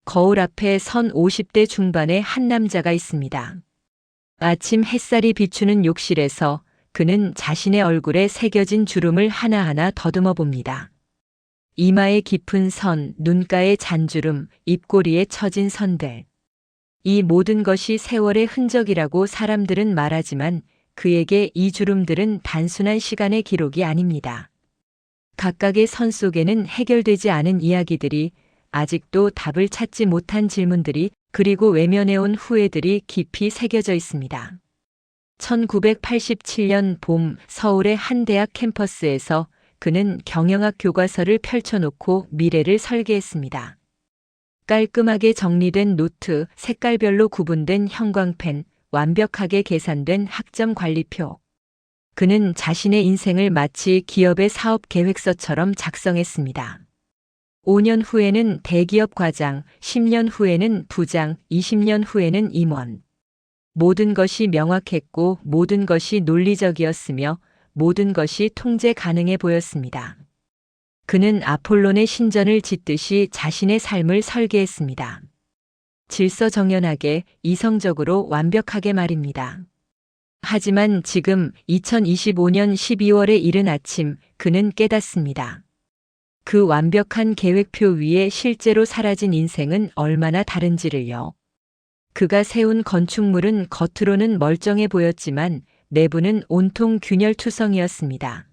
거울 앞에 선 50대 중반의 한 남자가 있습니다. 아침 햇살이 비추는 욕실에서 그는 자신의 얼굴에 새겨진 주름을 하나하나 더듬어 봅니다. 이마에 깊은 선, 눈가에 잔주름, 입꼬리에 처진 선들. 이 모든 것이 세월의 흔적이라고 사람들은 말하지만 그에게 이 주름들은 단순한 시간의 기록이 아닙니다. 각각의 선 속에는 해결되지 않은 이야기들이, 아직도 답을 찾지 못한 질문들이, 그리고 외면해온 후회들이 깊이 새겨져 있습니다. 1987년 봄 서울의 한 대학 캠퍼스에서 그는 경영학 교과서를 펼쳐놓고 미래를 설계했습니다. 깔끔하게 정리된 노트, 색깔별로 구분된 형광펜, 완벽하게 계산된 학점 관리표. 그는 자신의 인생을 마치 기업의 사업 계획서처럼 작성했습니다. 5년 후에는 대기업 과장, 10년 후에는 부장, 20년 후에는 임원. 모든 것이 명확했고 모든 것이 논리적이었으며 모든 것이 통제 가능해 보였습니다. 그는 아폴론의 신전을 짓듯이 자신의 삶을 설계했습니다. 질서정연하게, 이성적으로, 완벽하게 말입니다. 하지만 지금 2025년 12월의 이른 아침 그는 깨닫습니다. 그 완벽한 계획표 위에 실제로 사라진 인생은 얼마나 다른지를요. 그가 세운 건축물은 겉으로는 멀쩡해 보였지만 내부는 온통 균열투성이었습니다.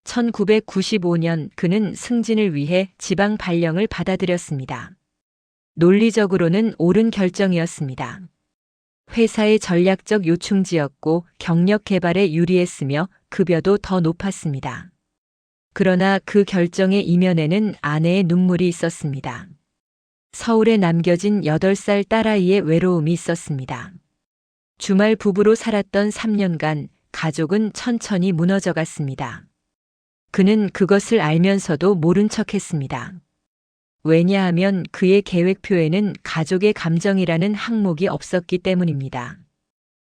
1995년 그는 승진을 위해 지방 발령을 받아들였습니다. 논리적으로는 옳은 결정이었습니다. 회사의 전략적 요충지였고 경력 개발에 유리했으며 급여도 더 높았습니다. 그러나 그 결정의 이면에는 아내의 눈물이 있었습니다. 서울에 남겨진 8살 딸아이의 외로움이 있었습니다. 주말 부부로 살았던 3년간 가족은 천천히 무너져 갔습니다. 그는 그것을 알면서도 모른 척했습니다. 왜냐하면 그의 계획표에는 가족의 감정이라는 항목이 없었기 때문입니다.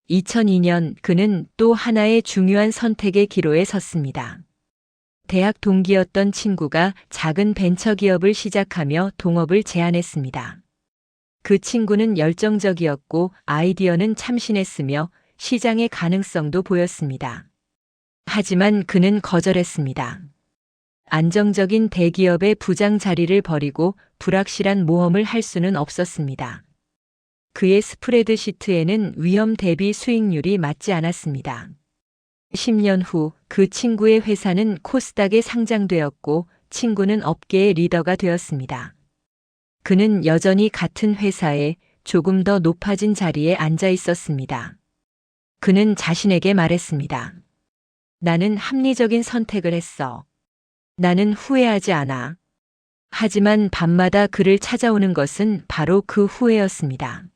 2002년 그는 또 하나의 중요한 선택의 기로에 섰습니다. 대학 동기였던 친구가 작은 벤처기업을 시작하며 동업을 제안했습니다. 그 친구는 열정적이었고 아이디어는 참신했으며 시장의 가능성도 보였습니다. 하지만 그는 거절했습니다. 안정적인 대기업의 부장 자리를 버리고 불확실한 모험을 할 수는 없었습니다. 그의 스프레드시트에는 위험 대비 수익률이 맞지 않았습니다. 10년 후 그 친구의 회사는 코스닥에 상장되었고 친구는 업계의 리더가 되었습니다. 그는 여전히 같은 회사에 조금 더 높아진 자리에 앉아 있었습니다. 그는 자신에게 말했습니다. 나는 합리적인 선택을 했어. 나는 후회하지 않아. 하지만 밤마다 그를 찾아오는 것은 바로 그 후회였습니다.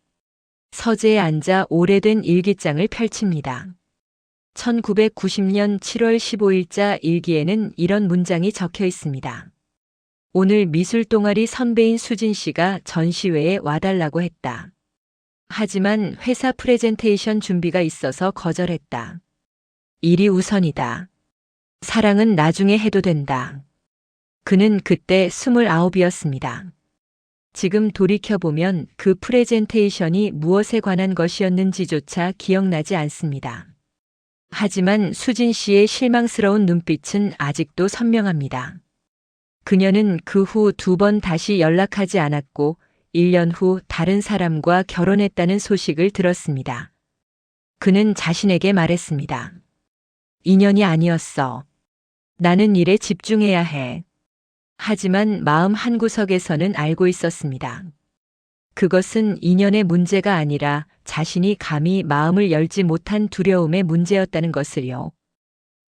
서재에 앉아 오래된 일기장을 펼칩니다. 1990년 7월 15일자 일기에는 이런 문장이 적혀 있습니다. 오늘 미술 동아리 선배인 수진 씨가 전시회에 와달라고 했다. 하지만 회사 프레젠테이션 준비가 있어서 거절했다. 일이 우선이다. 사랑은 나중에 해도 된다. 그는 그때 29이었습니다. 지금 돌이켜보면 그 프레젠테이션이 무엇에 관한 것이었는지조차 기억나지 않습니다. 하지만 수진 씨의 실망스러운 눈빛은 아직도 선명합니다. 그녀는 그 후 2번 다시 연락하지 않았고 1년 후 다른 사람과 결혼했다는 소식을 들었습니다. 그는 자신에게 말했습니다. 인연이 아니었어. 나는 일에 집중해야 해. 하지만 마음 한구석에서는 알고 있었습니다. 그것은 인연의 문제가 아니라 자신이 감히 마음을 열지 못한 두려움의 문제였다는 것을요.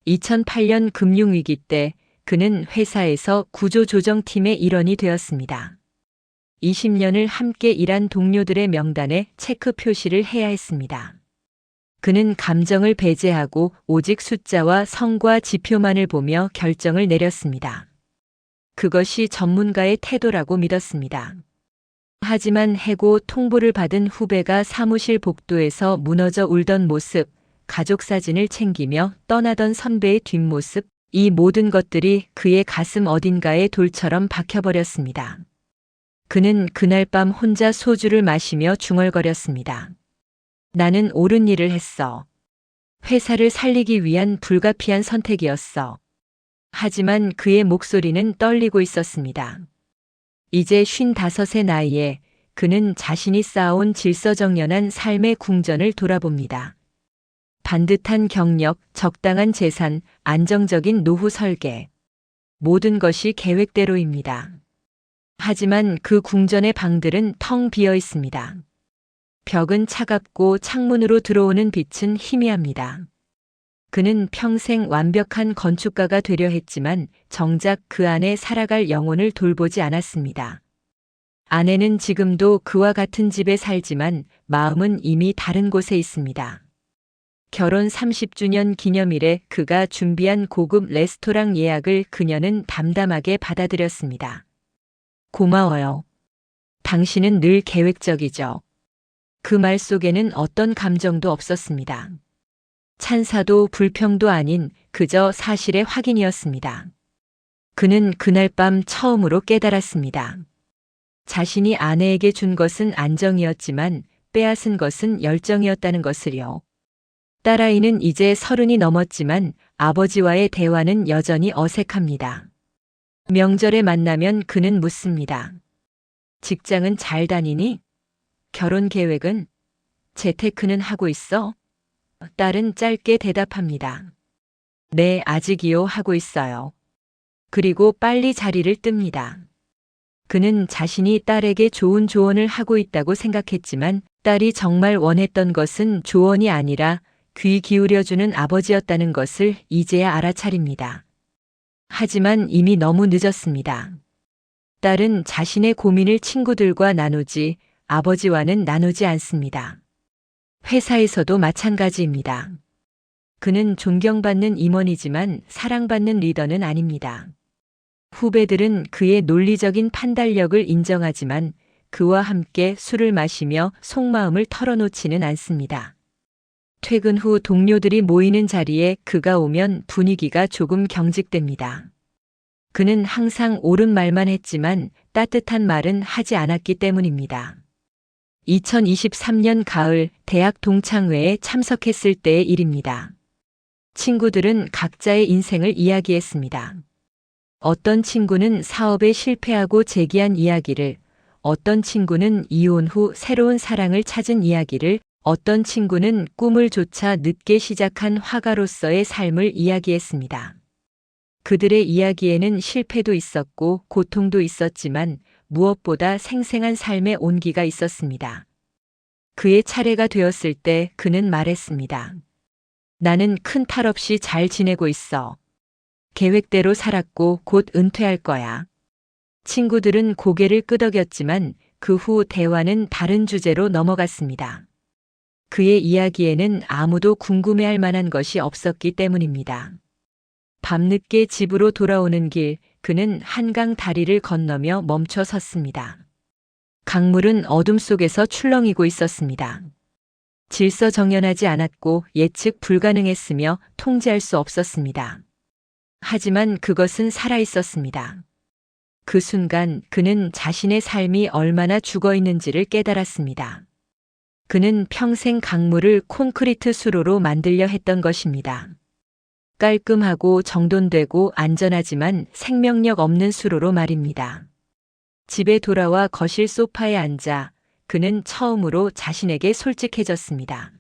2008년 금융위기 때 그는 회사에서 구조조정팀의 일원이 되었습니다. 20년을 함께 일한 동료들의 명단에 체크 표시를 해야 했습니다. 그는 감정을 배제하고 오직 숫자와 성과 지표만을 보며 결정을 내렸습니다. 그것이 전문가의 태도라고 믿었습니다. 하지만 해고 통보를 받은 후배가 사무실 복도에서 무너져 울던 모습, 가족 사진을 챙기며 떠나던 선배의 뒷모습, 이 모든 것들이 그의 가슴 어딘가에 돌처럼 박혀버렸습니다. 그는 그날 밤 혼자 소주를 마시며 중얼거렸습니다. 나는 옳은 일을 했어. 회사를 살리기 위한 불가피한 선택이었어. 하지만 그의 목소리는 떨리고 있었습니다. 이제 55의 나이에 그는 자신이 쌓아온 질서정연한 삶의 궁전을 돌아봅니다. 반듯한 경력, 적당한 재산, 안정적인 노후 설계. 모든 것이 계획대로입니다. 하지만 그 궁전의 방들은 텅 비어 있습니다. 벽은 차갑고 창문으로 들어오는 빛은 희미합니다. 그는 평생 완벽한 건축가가 되려 했지만 정작 그 안에 살아갈 영혼을 돌보지 않았습니다. 아내는 지금도 그와 같은 집에 살지만 마음은 이미 다른 곳에 있습니다. 결혼 30주년 기념일에 그가 준비한 고급 레스토랑 예약을 그녀는 담담하게 받아들였습니다. 고마워요. 당신은 늘 계획적이죠. 그 말 속에는 어떤 감정도 없었습니다. 찬사도 불평도 아닌 그저 사실의 확인이었습니다. 그는 그날 밤 처음으로 깨달았습니다. 자신이 아내에게 준 것은 안정이었지만 빼앗은 것은 열정이었다는 것을요. 딸아이는 이제 30이 넘었지만 아버지와의 대화는 여전히 어색합니다. 명절에 만나면 그는 묻습니다. 직장은 잘 다니니? 결혼 계획은? 재테크는 하고 있어? 딸은 짧게 대답합니다. 네, 아직이요 하고 있어요. 그리고 빨리 자리를 뜹니다. 그는 자신이 딸에게 좋은 조언을 하고 있다고 생각했지만 딸이 정말 원했던 것은 조언이 아니라 귀 기울여주는 아버지였다는 것을 이제야 알아차립니다. 하지만 이미 너무 늦었습니다. 딸은 자신의 고민을 친구들과 나누지 아버지와는 나누지 않습니다. 회사에서도 마찬가지입니다. 그는 존경받는 임원이지만 사랑받는 리더는 아닙니다. 후배들은 그의 논리적인 판단력을 인정하지만 그와 함께 술을 마시며 속마음을 털어놓지는 않습니다. 퇴근 후 동료들이 모이는 자리에 그가 오면 분위기가 조금 경직됩니다. 그는 항상 옳은 말만 했지만 따뜻한 말은 하지 않았기 때문입니다. 2023년 가을 대학 동창회에 참석했을 때의 일입니다. 친구들은 각자의 인생을 이야기했습니다. 어떤 친구는 사업에 실패하고 재기한 이야기를, 어떤 친구는 이혼 후 새로운 사랑을 찾은 이야기를, 어떤 친구는 꿈을 좇아 늦게 시작한 화가로서의 삶을 이야기했습니다. 그들의 이야기에는 실패도 있었고 고통도 있었지만 무엇보다 생생한 삶의 온기가 있었습니다. 그의 차례가 되었을 때 그는 말했습니다. 나는 큰 탈 없이 잘 지내고 있어. 계획대로 살았고 곧 은퇴할 거야. 친구들은 고개를 끄덕였지만 그 후 대화는 다른 주제로 넘어갔습니다. 그의 이야기에는 아무도 궁금해할 만한 것이 없었기 때문입니다. 밤늦게 집으로 돌아오는 길, 그는 한강 다리를 건너며 멈춰 섰습니다. 강물은 어둠 속에서 출렁이고 있었습니다. 질서정연하지 않았고 예측 불가능했으며 통제할 수 없었습니다. 하지만 그것은 살아있었습니다. 그 순간 그는 자신의 삶이 얼마나 죽어있는지를 깨달았습니다. 그는 평생 강물을 콘크리트 수로로 만들려 했던 것입니다. 깔끔하고 정돈되고 안전하지만 생명력 없는 수로로 말입니다. 집에 돌아와 거실 소파에 앉아 그는 처음으로 자신에게 솔직해졌습니다.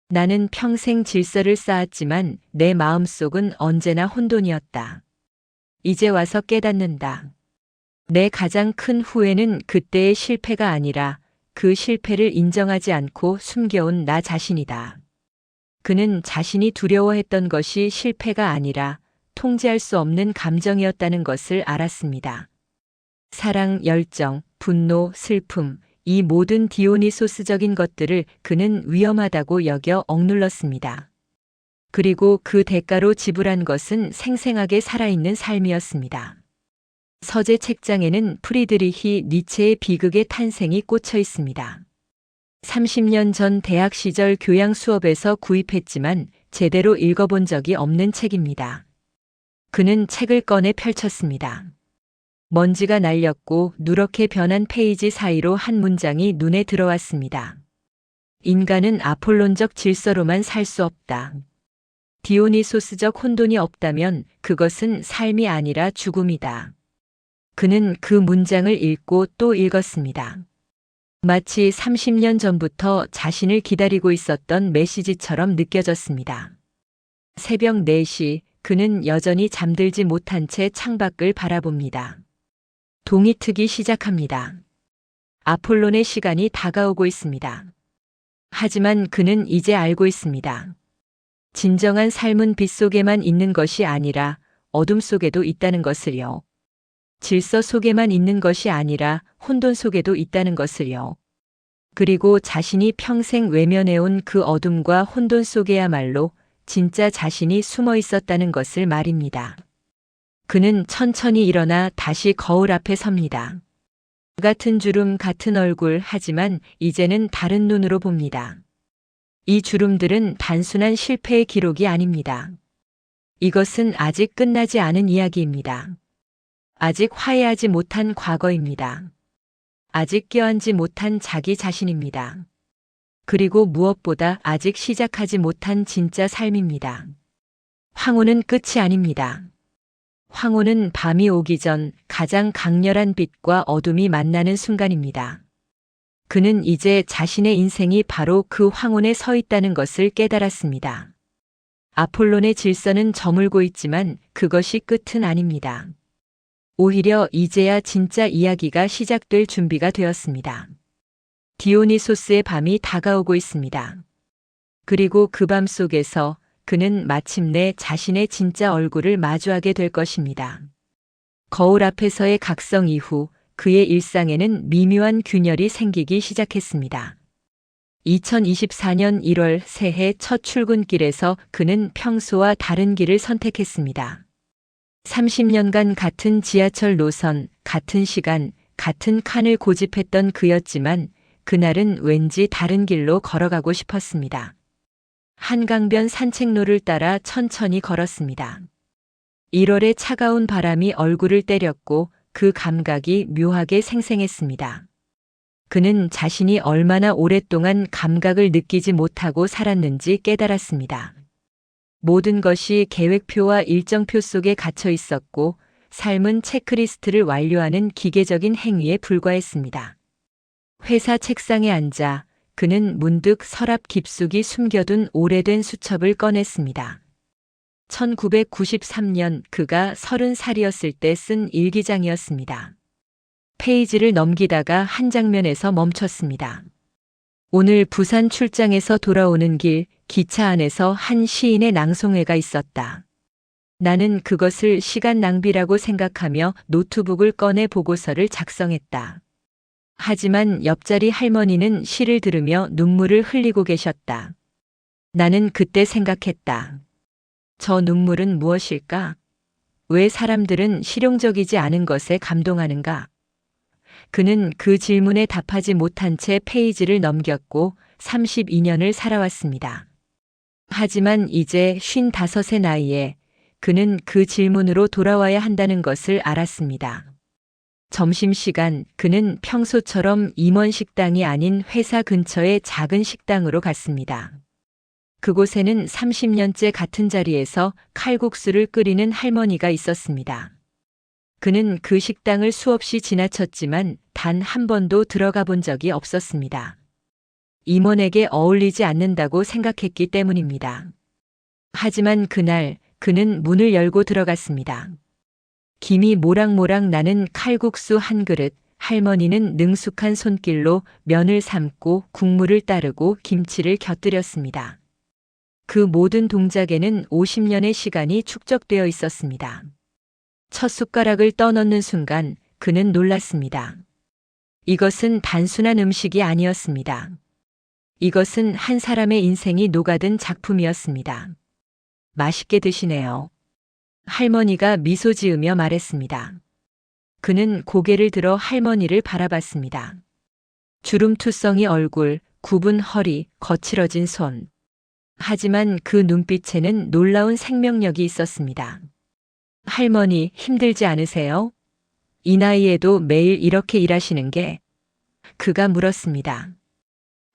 나는 평생 질서를 쌓았지만 내 마음속은 언제나 혼돈이었다. 이제 와서 깨닫는다. 내 가장 큰 후회는 그때의 실패가 아니라 그 실패를 인정하지 않고 숨겨온 나 자신이다. 그는 자신이 두려워했던 것이 실패가 아니라 통제할 수 없는 감정이었다는 것을 알았습니다. 사랑, 열정, 분노, 슬픔, 이 모든 디오니소스적인 것들을 그는 위험하다고 여겨 억눌렀습니다. 그리고 그 대가로 지불한 것은 생생하게 살아있는 삶이었습니다. 서재 책장에는 프리드리히 니체의 비극의 탄생이 꽂혀 있습니다. 30년 전 대학 시절 교양 수업에서 구입했지만 제대로 읽어본 적이 없는 책입니다. 그는 책을 꺼내 펼쳤습니다. 먼지가 날렸고 누렇게 변한 페이지 사이로 한 문장이 눈에 들어왔습니다. 인간은 아폴론적 질서로만 살 수 없다. 디오니소스적 혼돈이 없다면 그것은 삶이 아니라 죽음이다. 그는 그 문장을 읽고 또 읽었습니다. 마치 30년 전부터 자신을 기다리고 있었던 메시지처럼 느껴졌습니다. 새벽 4시, 그는 여전히 잠들지 못한 채 창밖을 바라봅니다. 동이 트기 시작합니다. 아폴론의 시간이 다가오고 있습니다. 하지만 그는 이제 알고 있습니다. 진정한 삶은 빛 속에만 있는 것이 아니라 어둠 속에도 있다는 것을요. 질서 속에만 있는 것이 아니라 혼돈 속에도 있다는 것을요. 그리고 자신이 평생 외면해온 그 어둠과 혼돈 속에야말로 진짜 자신이 숨어 있었다는 것을 말입니다. 그는 천천히 일어나 다시 거울 앞에 섭니다. 같은 주름, 같은 얼굴, 하지만 이제는 다른 눈으로 봅니다. 이 주름들은 단순한 실패의 기록이 아닙니다. 이것은 아직 끝나지 않은 이야기입니다. 아직 화해하지 못한 과거입니다. 아직 껴안지 못한 자기 자신입니다. 그리고 무엇보다 아직 시작하지 못한 진짜 삶입니다. 황혼은 끝이 아닙니다. 황혼은 밤이 오기 전 가장 강렬한 빛과 어둠이 만나는 순간입니다. 그는 이제 자신의 인생이 바로 그 황혼에 서 있다는 것을 깨달았습니다. 아폴론의 질서는 저물고 있지만 그것이 끝은 아닙니다. 오히려 이제야 진짜 이야기가 시작될 준비가 되었습니다. 디오니소스의 밤이 다가오고 있습니다. 그리고 그 밤 속에서 그는 마침내 자신의 진짜 얼굴을 마주하게 될 것입니다. 거울 앞에서의 각성 이후 그의 일상에는 미묘한 균열이 생기기 시작했습니다. 2024년 1월 새해 첫 출근길에서 그는 평소와 다른 길을 선택했습니다. 30년간 같은 지하철 노선, 같은 시간, 같은 칸을 고집했던 그였지만 그날은 왠지 다른 길로 걸어가고 싶었습니다. 한강변 산책로를 따라 천천히 걸었습니다. 1월의 차가운 바람이 얼굴을 때렸고 그 감각이 묘하게 생생했습니다. 그는 자신이 얼마나 오랫동안 감각을 느끼지 못하고 살았는지 깨달았습니다. 모든 것이 계획표와 일정표 속에 갇혀 있었고 삶은 체크리스트를 완료하는 기계적인 행위에 불과했습니다. 회사 책상에 앉아 그는 문득 서랍 깊숙이 숨겨둔 오래된 수첩을 꺼냈습니다. 1993년 그가 30살이었을 때 쓴 일기장이었습니다. 페이지를 넘기다가 한 장면에서 멈췄습니다. 오늘 부산 출장에서 돌아오는 길 기차 안에서 한 시인의 낭송회가 있었다. 나는 그것을 시간 낭비라고 생각하며 노트북을 꺼내 보고서를 작성했다. 하지만 옆자리 할머니는 시를 들으며 눈물을 흘리고 계셨다. 나는 그때 생각했다. 저 눈물은 무엇일까? 왜 사람들은 실용적이지 않은 것에 감동하는가? 그는 그 질문에 답하지 못한 채 페이지를 넘겼고 32년을 살아왔습니다. 하지만 이제 55의 나이에 그는 그 질문으로 돌아와야 한다는 것을 알았습니다. 점심시간 그는 평소처럼 임원 식당이 아닌 회사 근처의 작은 식당으로 갔습니다. 그곳에는 30년째 같은 자리에서 칼국수를 끓이는 할머니가 있었습니다. 그는 그 식당을 수없이 지나쳤지만 단 한 번도 들어가 본 적이 없었습니다. 임원에게 어울리지 않는다고 생각했기 때문입니다. 하지만 그날 그는 문을 열고 들어갔습니다. 김이 모락모락 나는 칼국수 한 그릇, 할머니는 능숙한 손길로 면을 삶고 국물을 따르고 김치를 곁들였습니다. 그 모든 동작에는 50년의 시간이 축적되어 있었습니다. 첫 숟가락을 떠넣는 순간 그는 놀랐습니다. 이것은 단순한 음식이 아니었습니다. 이것은 한 사람의 인생이 녹아든 작품이었습니다. 맛있게 드시네요. 할머니가 미소 지으며 말했습니다. 그는 고개를 들어 할머니를 바라봤습니다. 주름투성이 얼굴, 굽은 허리, 거칠어진 손. 하지만 그 눈빛에는 놀라운 생명력이 있었습니다. 할머니, 힘들지 않으세요? 이 나이에도 매일 이렇게 일하시는 게? 그가 물었습니다.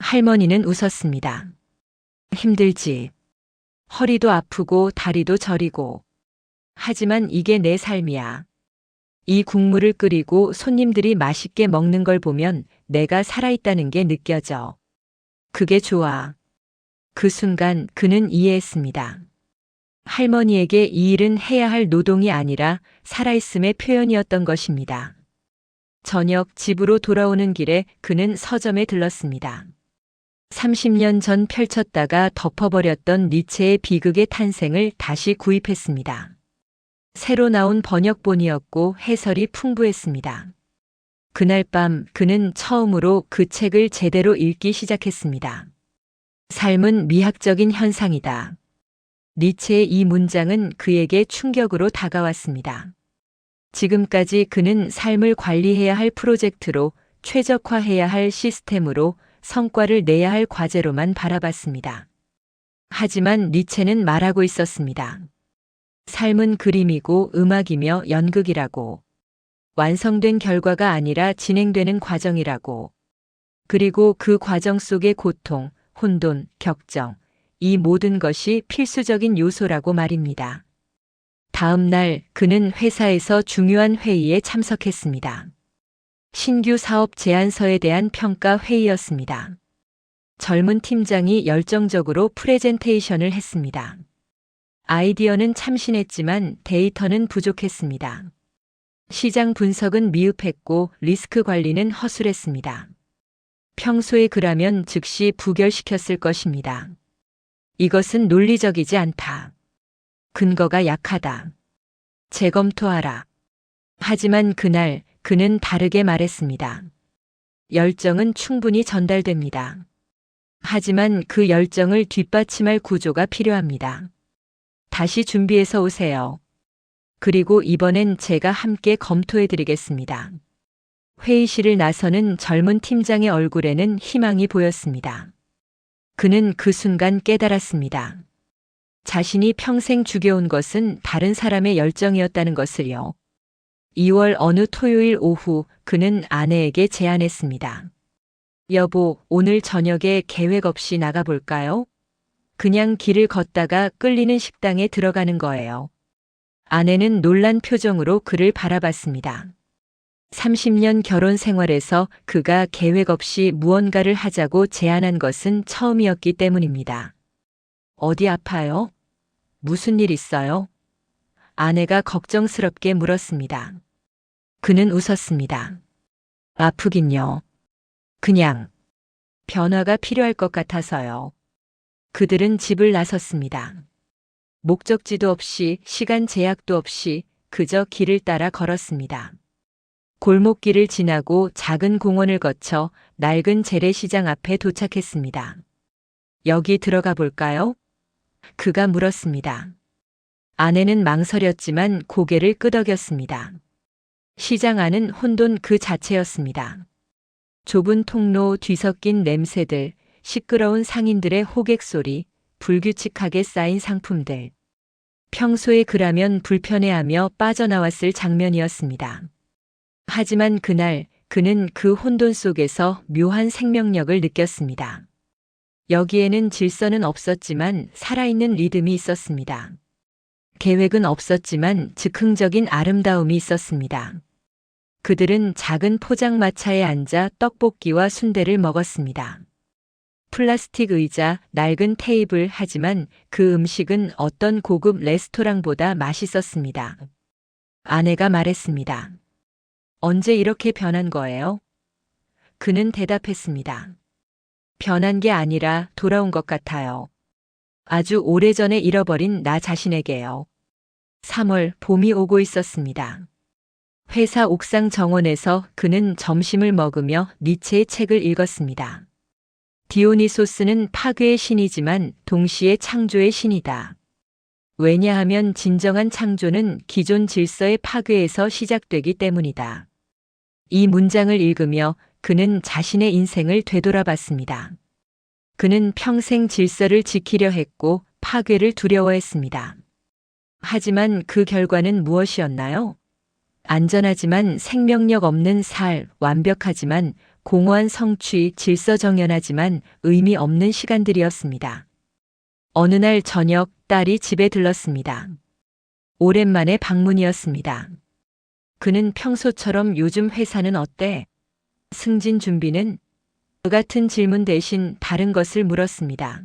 할머니는 웃었습니다. 힘들지. 허리도 아프고 다리도 저리고. 하지만 이게 내 삶이야. 이 국물을 끓이고 손님들이 맛있게 먹는 걸 보면 내가 살아있다는 게 느껴져. 그게 좋아. 그 순간 그는 이해했습니다. 할머니에게 이 일은 해야 할 노동이 아니라 살아있음의 표현이었던 것입니다. 저녁 집으로 돌아오는 길에 그는 서점에 들렀습니다. 30년 전 펼쳤다가 덮어버렸던 니체의 비극의 탄생을 다시 구입했습니다. 새로 나온 번역본이었고 해설이 풍부했습니다. 그날 밤 그는 처음으로 그 책을 제대로 읽기 시작했습니다. 삶은 미학적인 현상이다. 니체의 이 문장은 그에게 충격으로 다가왔습니다. 지금까지 그는 삶을 관리해야 할 프로젝트로, 최적화해야 할 시스템으로, 성과를 내야 할 과제로만 바라봤습니다. 하지만 니체는 말하고 있었습니다. 삶은 그림이고 음악이며 연극이라고. 완성된 결과가 아니라 진행되는 과정이라고. 그리고 그 과정 속의 고통, 혼돈, 격정, 이 모든 것이 필수적인 요소라고 말입니다. 다음 날 그는 회사에서 중요한 회의에 참석했습니다. 신규 사업 제안서에 대한 평가 회의였습니다. 젊은 팀장이 열정적으로 프레젠테이션을 했습니다. 아이디어는 참신했지만 데이터는 부족했습니다. 시장 분석은 미흡했고 리스크 관리는 허술했습니다. 평소에 그라면 즉시 부결시켰을 것입니다. 이것은 논리적이지 않다. 근거가 약하다. 재검토하라. 하지만 그날 그는 다르게 말했습니다. 열정은 충분히 전달됩니다. 하지만 그 열정을 뒷받침할 구조가 필요합니다. 다시 준비해서 오세요. 그리고 이번엔 제가 함께 검토해 드리겠습니다. 회의실을 나서는 젊은 팀장의 얼굴에는 희망이 보였습니다. 그는 그 순간 깨달았습니다. 자신이 평생 죽여온 것은 다른 사람의 열정이었다는 것을요. 2월 어느 토요일 오후 그는 아내에게 제안했습니다. 여보, 오늘 저녁에 계획 없이 나가볼까요? 그냥 길을 걷다가 끌리는 식당에 들어가는 거예요. 아내는 놀란 표정으로 그를 바라봤습니다. 30년 결혼 생활에서 그가 계획 없이 무언가를 하자고 제안한 것은 처음이었기 때문입니다. 어디 아파요? 무슨 일 있어요? 아내가 걱정스럽게 물었습니다. 그는 웃었습니다. 아프긴요. 그냥 변화가 필요할 것 같아서요. 그들은 집을 나섰습니다. 목적지도 없이 시간 제약도 없이 그저 길을 따라 걸었습니다. 골목길을 지나고 작은 공원을 거쳐 낡은 재래시장 앞에 도착했습니다. 여기 들어가 볼까요? 그가 물었습니다. 아내는 망설였지만 고개를 끄덕였습니다. 시장 안은 혼돈 그 자체였습니다. 좁은 통로, 뒤섞인 냄새들, 시끄러운 상인들의 호객 소리, 불규칙하게 쌓인 상품들. 평소에 그라면 불편해하며 빠져나왔을 장면이었습니다. 하지만 그날 그는 그 혼돈 속에서 묘한 생명력을 느꼈습니다. 여기에는 질서는 없었지만 살아있는 리듬이 있었습니다. 계획은 없었지만 즉흥적인 아름다움이 있었습니다. 그들은 작은 포장마차에 앉아 떡볶이와 순대를 먹었습니다. 플라스틱 의자, 낡은 테이블, 하지만 그 음식은 어떤 고급 레스토랑보다 맛있었습니다. 아내가 말했습니다. 언제 이렇게 변한 거예요? 그는 대답했습니다. 변한 게 아니라 돌아온 것 같아요. 아주 오래전에 잃어버린 나 자신에게요. 3월 봄이 오고 있었습니다. 회사 옥상 정원에서 그는 점심을 먹으며 니체의 책을 읽었습니다. 디오니소스는 파괴의 신이지만 동시에 창조의 신이다. 왜냐하면 진정한 창조는 기존 질서의 파괴에서 시작되기 때문이다. 이 문장을 읽으며 그는 자신의 인생을 되돌아봤습니다. 그는 평생 질서를 지키려 했고 파괴를 두려워했습니다. 하지만 그 결과는 무엇이었나요? 안전하지만 생명력 없는 살, 완벽하지만 공허한 성취, 질서정연하지만 의미 없는 시간들이었습니다. 어느 날 저녁 딸이 집에 들렀습니다. 오랜만에 방문이었습니다. 그는 평소처럼 요즘 회사는 어때? 승진 준비는? 그 같은 질문 대신 다른 것을 물었습니다.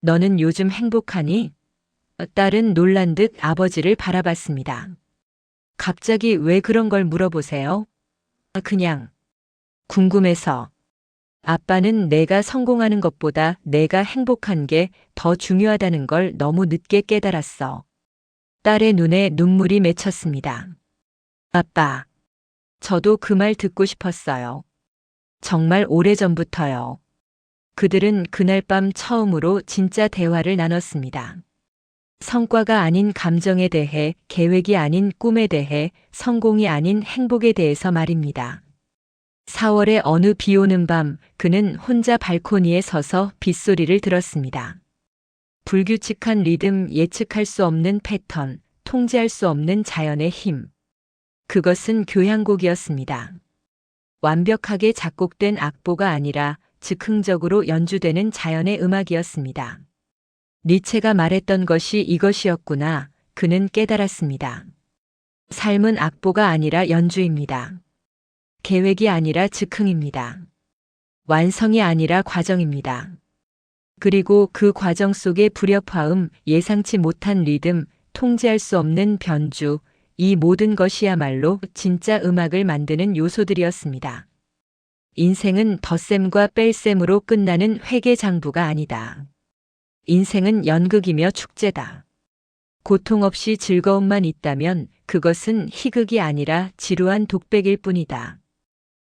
너는 요즘 행복하니? 딸은 놀란 듯 아버지를 바라봤습니다. 갑자기 왜 그런 걸 물어보세요? 그냥 궁금해서. 아빠는 내가 성공하는 것보다 내가 행복한 게 더 중요하다는 걸 너무 늦게 깨달았어. 딸의 눈에 눈물이 맺혔습니다. 아빠, 저도 그 말 듣고 싶었어요. 정말 오래전부터요. 그들은 그날 밤 처음으로 진짜 대화를 나눴습니다. 성과가 아닌 감정에 대해, 계획이 아닌 꿈에 대해, 성공이 아닌 행복에 대해서 말입니다. 4월의 어느 비 오는 밤, 그는 혼자 발코니에 서서 빗소리를 들었습니다. 불규칙한 리듬, 예측할 수 없는 패턴, 통제할 수 없는 자연의 힘. 그것은 교향곡이었습니다. 완벽하게 작곡된 악보가 아니라 즉흥적으로 연주되는 자연의 음악이었습니다. 니체가 말했던 것이 이것이었구나. 그는 깨달았습니다. 삶은 악보가 아니라 연주입니다. 계획이 아니라 즉흥입니다. 완성이 아니라 과정입니다. 그리고 그 과정 속의 불협화음, 예상치 못한 리듬, 통제할 수 없는 변주, 이 모든 것이야말로 진짜 음악을 만드는 요소들이었습니다. 인생은 덧셈과 뺄셈으로 끝나는 회계장부가 아니다. 인생은 연극이며 축제다. 고통 없이 즐거움만 있다면 그것은 희극이 아니라 지루한 독백일 뿐이다.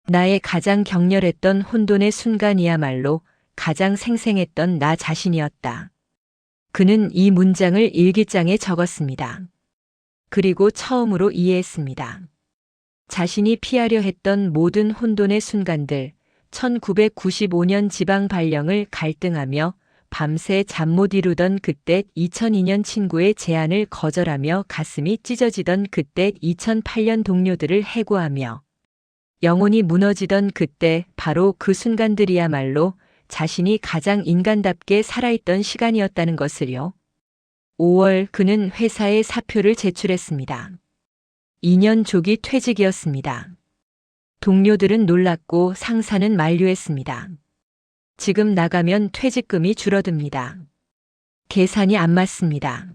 나의 가장 격렬했던 혼돈의 순간이야말로 가장 생생했던 나 자신이었다. 그는 이 문장을 일기장에 적었습니다. 그리고 처음으로 이해했습니다. 자신이 피하려 했던 모든 혼돈의 순간들, 1995년 지방 발령을 갈등하며 밤새 잠 못 이루던 그때, 2002년 친구의 제안을 거절하며 가슴이 찢어지던 그때, 2008년 동료들을 해고하며 영혼이 무너지던 그때, 바로 그 순간들이야말로 자신이 가장 인간답게 살아있던 시간이었다는 것을요. 5월 그는 회사에 사표를 제출했습니다. 2년 조기 퇴직이었습니다. 동료들은 놀랐고 상사는 만류했습니다. 지금 나가면 퇴직금이 줄어듭니다. 계산이 안 맞습니다.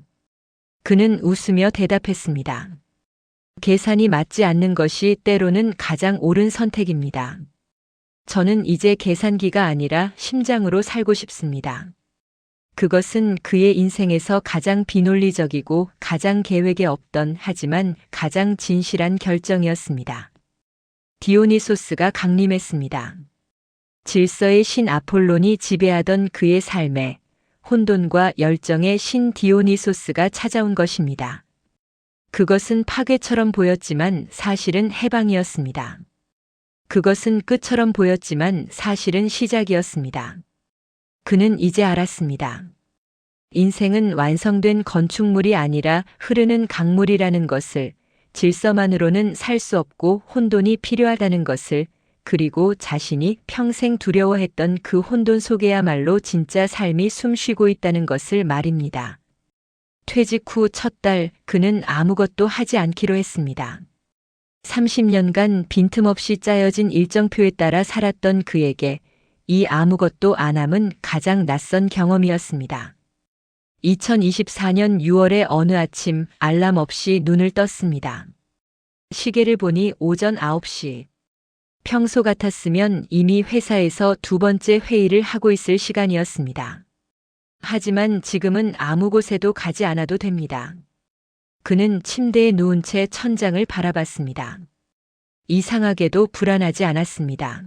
그는 웃으며 대답했습니다. 계산이 맞지 않는 것이 때로는 가장 옳은 선택입니다. 저는 이제 계산기가 아니라 심장으로 살고 싶습니다. 그것은 그의 인생에서 가장 비논리적이고 가장 계획에 없던 하지만 가장 진실한 결정이었습니다. 디오니소스가 강림했습니다. 질서의 신 아폴론이 지배하던 그의 삶에 혼돈과 열정의 신 디오니소스가 찾아온 것입니다. 그것은 파괴처럼 보였지만 사실은 해방이었습니다. 그것은 끝처럼 보였지만 사실은 시작이었습니다. 그는 이제 알았습니다. 인생은 완성된 건축물이 아니라 흐르는 강물이라는 것을, 질서만으로는 살 수 없고 혼돈이 필요하다는 것을, 그리고 자신이 평생 두려워했던 그 혼돈 속에야말로 진짜 삶이 숨쉬고 있다는 것을 말입니다. 퇴직 후 첫 달, 그는 아무것도 하지 않기로 했습니다. 30년간 빈틈없이 짜여진 일정표에 따라 살았던 그에게 이 아무것도 안 함은 가장 낯선 경험이었습니다. 2024년 6월의 어느 아침 알람 없이 눈을 떴습니다. 시계를 보니 오전 9시. 평소 같았으면 이미 회사에서 두 번째 회의를 하고 있을 시간이었습니다. 하지만 지금은 아무 곳에도 가지 않아도 됩니다. 그는 침대에 누운 채 천장을 바라봤습니다. 이상하게도 불안하지 않았습니다.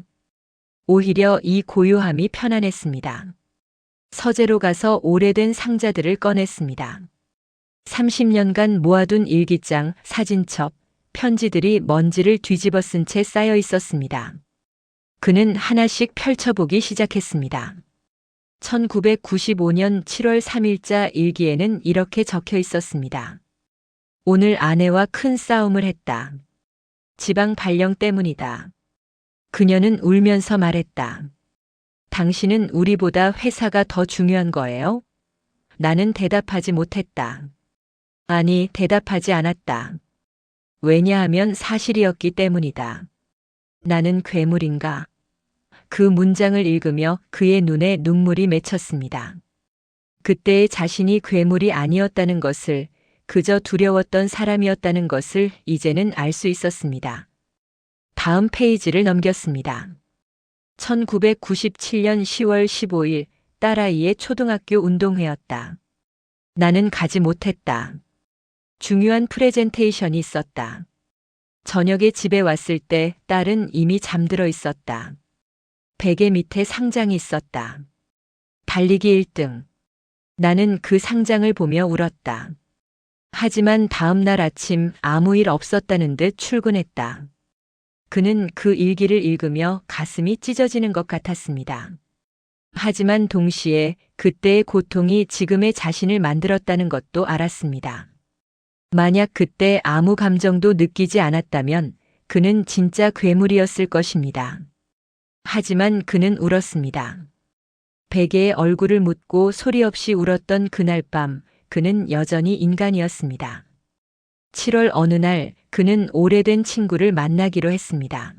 오히려 이 고요함이 편안했습니다. 서재로 가서 오래된 상자들을 꺼냈습니다. 30년간 모아둔 일기장, 사진첩, 편지들이 먼지를 뒤집어 쓴 채 쌓여 있었습니다. 그는 하나씩 펼쳐보기 시작했습니다. 1995년 7월 3일자 일기에는 이렇게 적혀 있었습니다. 오늘 아내와 큰 싸움을 했다. 지방 발령 때문이다. 그녀는 울면서 말했다. 당신은 우리보다 회사가 더 중요한 거예요? 나는 대답하지 못했다. 아니, 대답하지 않았다. 왜냐하면 사실이었기 때문이다. 나는 괴물인가? 그 문장을 읽으며 그의 눈에 눈물이 맺혔습니다. 그때의 자신이 괴물이 아니었다는 것을, 그저 두려웠던 사람이었다는 것을 이제는 알 수 있었습니다. 다음 페이지를 넘겼습니다. 1997년 10월 15일 딸아이의 초등학교 운동회였다. 나는 가지 못했다. 중요한 프레젠테이션이 있었다. 저녁에 집에 왔을 때 딸은 이미 잠들어 있었다. 베개 밑에 상장이 있었다. 달리기 1등. 나는 그 상장을 보며 울었다. 하지만 다음 날 아침 아무 일 없었다는 듯 출근했다. 그는 그 일기를 읽으며 가슴이 찢어지는 것 같았습니다. 하지만 동시에 그때의 고통이 지금의 자신을 만들었다는 것도 알았습니다. 만약 그때 아무 감정도 느끼지 않았다면 그는 진짜 괴물이었을 것입니다. 하지만 그는 울었습니다. 베개에 얼굴을 묻고 소리 없이 울었던 그날 밤 그는 여전히 인간이었습니다. 7월 어느 날 그는 오래된 친구를 만나기로 했습니다.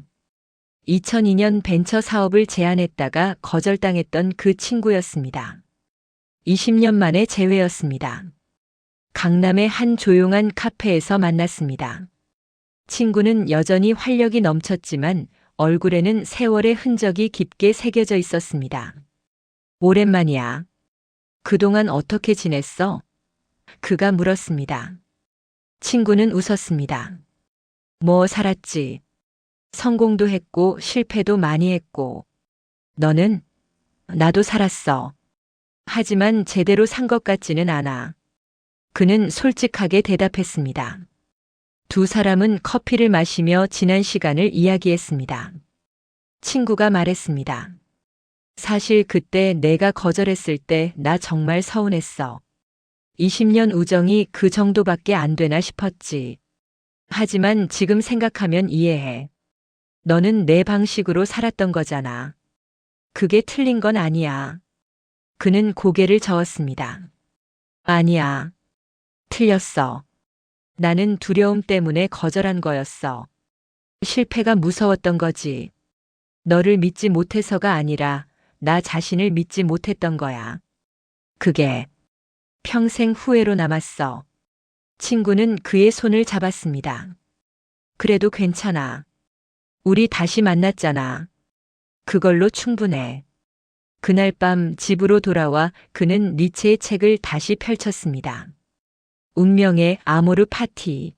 2002년 벤처 사업을 제안했다가 거절당했던 그 친구였습니다. 20년 만에 재회였습니다. 강남의 한 조용한 카페에서 만났습니다. 친구는 여전히 활력이 넘쳤지만 얼굴에는 세월의 흔적이 깊게 새겨져 있었습니다. 오랜만이야. 그동안 어떻게 지냈어? 그가 물었습니다. 친구는 웃었습니다. 뭐 살았지. 성공도 했고 실패도 많이 했고. 너는? 나도 살았어. 하지만 제대로 산 것 같지는 않아. 그는 솔직하게 대답했습니다. 두 사람은 커피를 마시며 지난 시간을 이야기했습니다. 친구가 말했습니다. 사실 그때 내가 거절했을 때 나 정말 서운했어. 20년 우정이 그 정도밖에 안 되나 싶었지. 하지만 지금 생각하면 이해해. 너는 내 방식으로 살았던 거잖아. 그게 틀린 건 아니야. 그는 고개를 저었습니다. 아니야. 틀렸어. 나는 두려움 때문에 거절한 거였어. 실패가 무서웠던 거지. 너를 믿지 못해서가 아니라 나 자신을 믿지 못했던 거야. 그게 평생 후회로 남았어. 친구는 그의 손을 잡았습니다. 그래도 괜찮아. 우리 다시 만났잖아. 그걸로 충분해. 그날 밤 집으로 돌아와 그는 니체의 책을 다시 펼쳤습니다. 운명의 아모르 파티.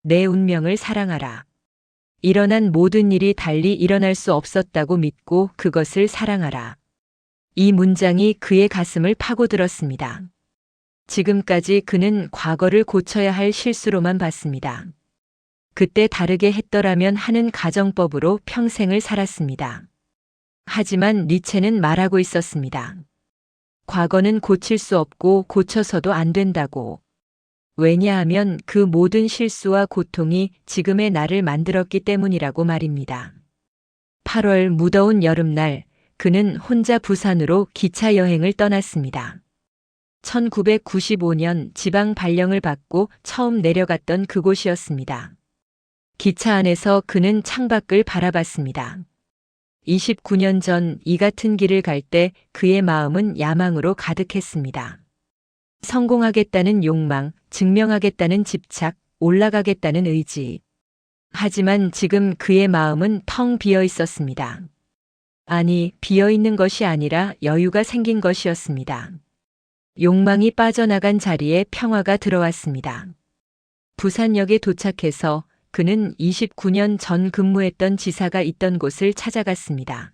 내 운명을 사랑하라. 일어난 모든 일이 달리 일어날 수 없었다고 믿고 그것을 사랑하라. 이 문장이 그의 가슴을 파고들었습니다. 지금까지 그는 과거를 고쳐야 할 실수로만 봤습니다. 그때 다르게 했더라면 하는 가정법으로 평생을 살았습니다. 하지만 니체는 말하고 있었습니다. 과거는 고칠 수 없고 고쳐서도 안 된다고. 왜냐하면 그 모든 실수와 고통이 지금의 나를 만들었기 때문이라고 말입니다. 8월 무더운 여름날 그는 혼자 부산으로 기차 여행을 떠났습니다. 1995년 지방 발령을 받고 처음 내려갔던 그곳이었습니다. 기차 안에서 그는 창밖을 바라봤습니다. 29년 전 이 같은 길을 갈 때 그의 마음은 야망으로 가득했습니다. 성공하겠다는 욕망, 증명하겠다는 집착, 올라가겠다는 의지. 하지만 지금 그의 마음은 텅 비어 있었습니다. 아니, 비어 있는 것이 아니라 여유가 생긴 것이었습니다. 욕망이 빠져나간 자리에 평화가 들어왔습니다. 부산역에 도착해서 그는 29년 전 근무했던 지사가 있던 곳을 찾아갔습니다.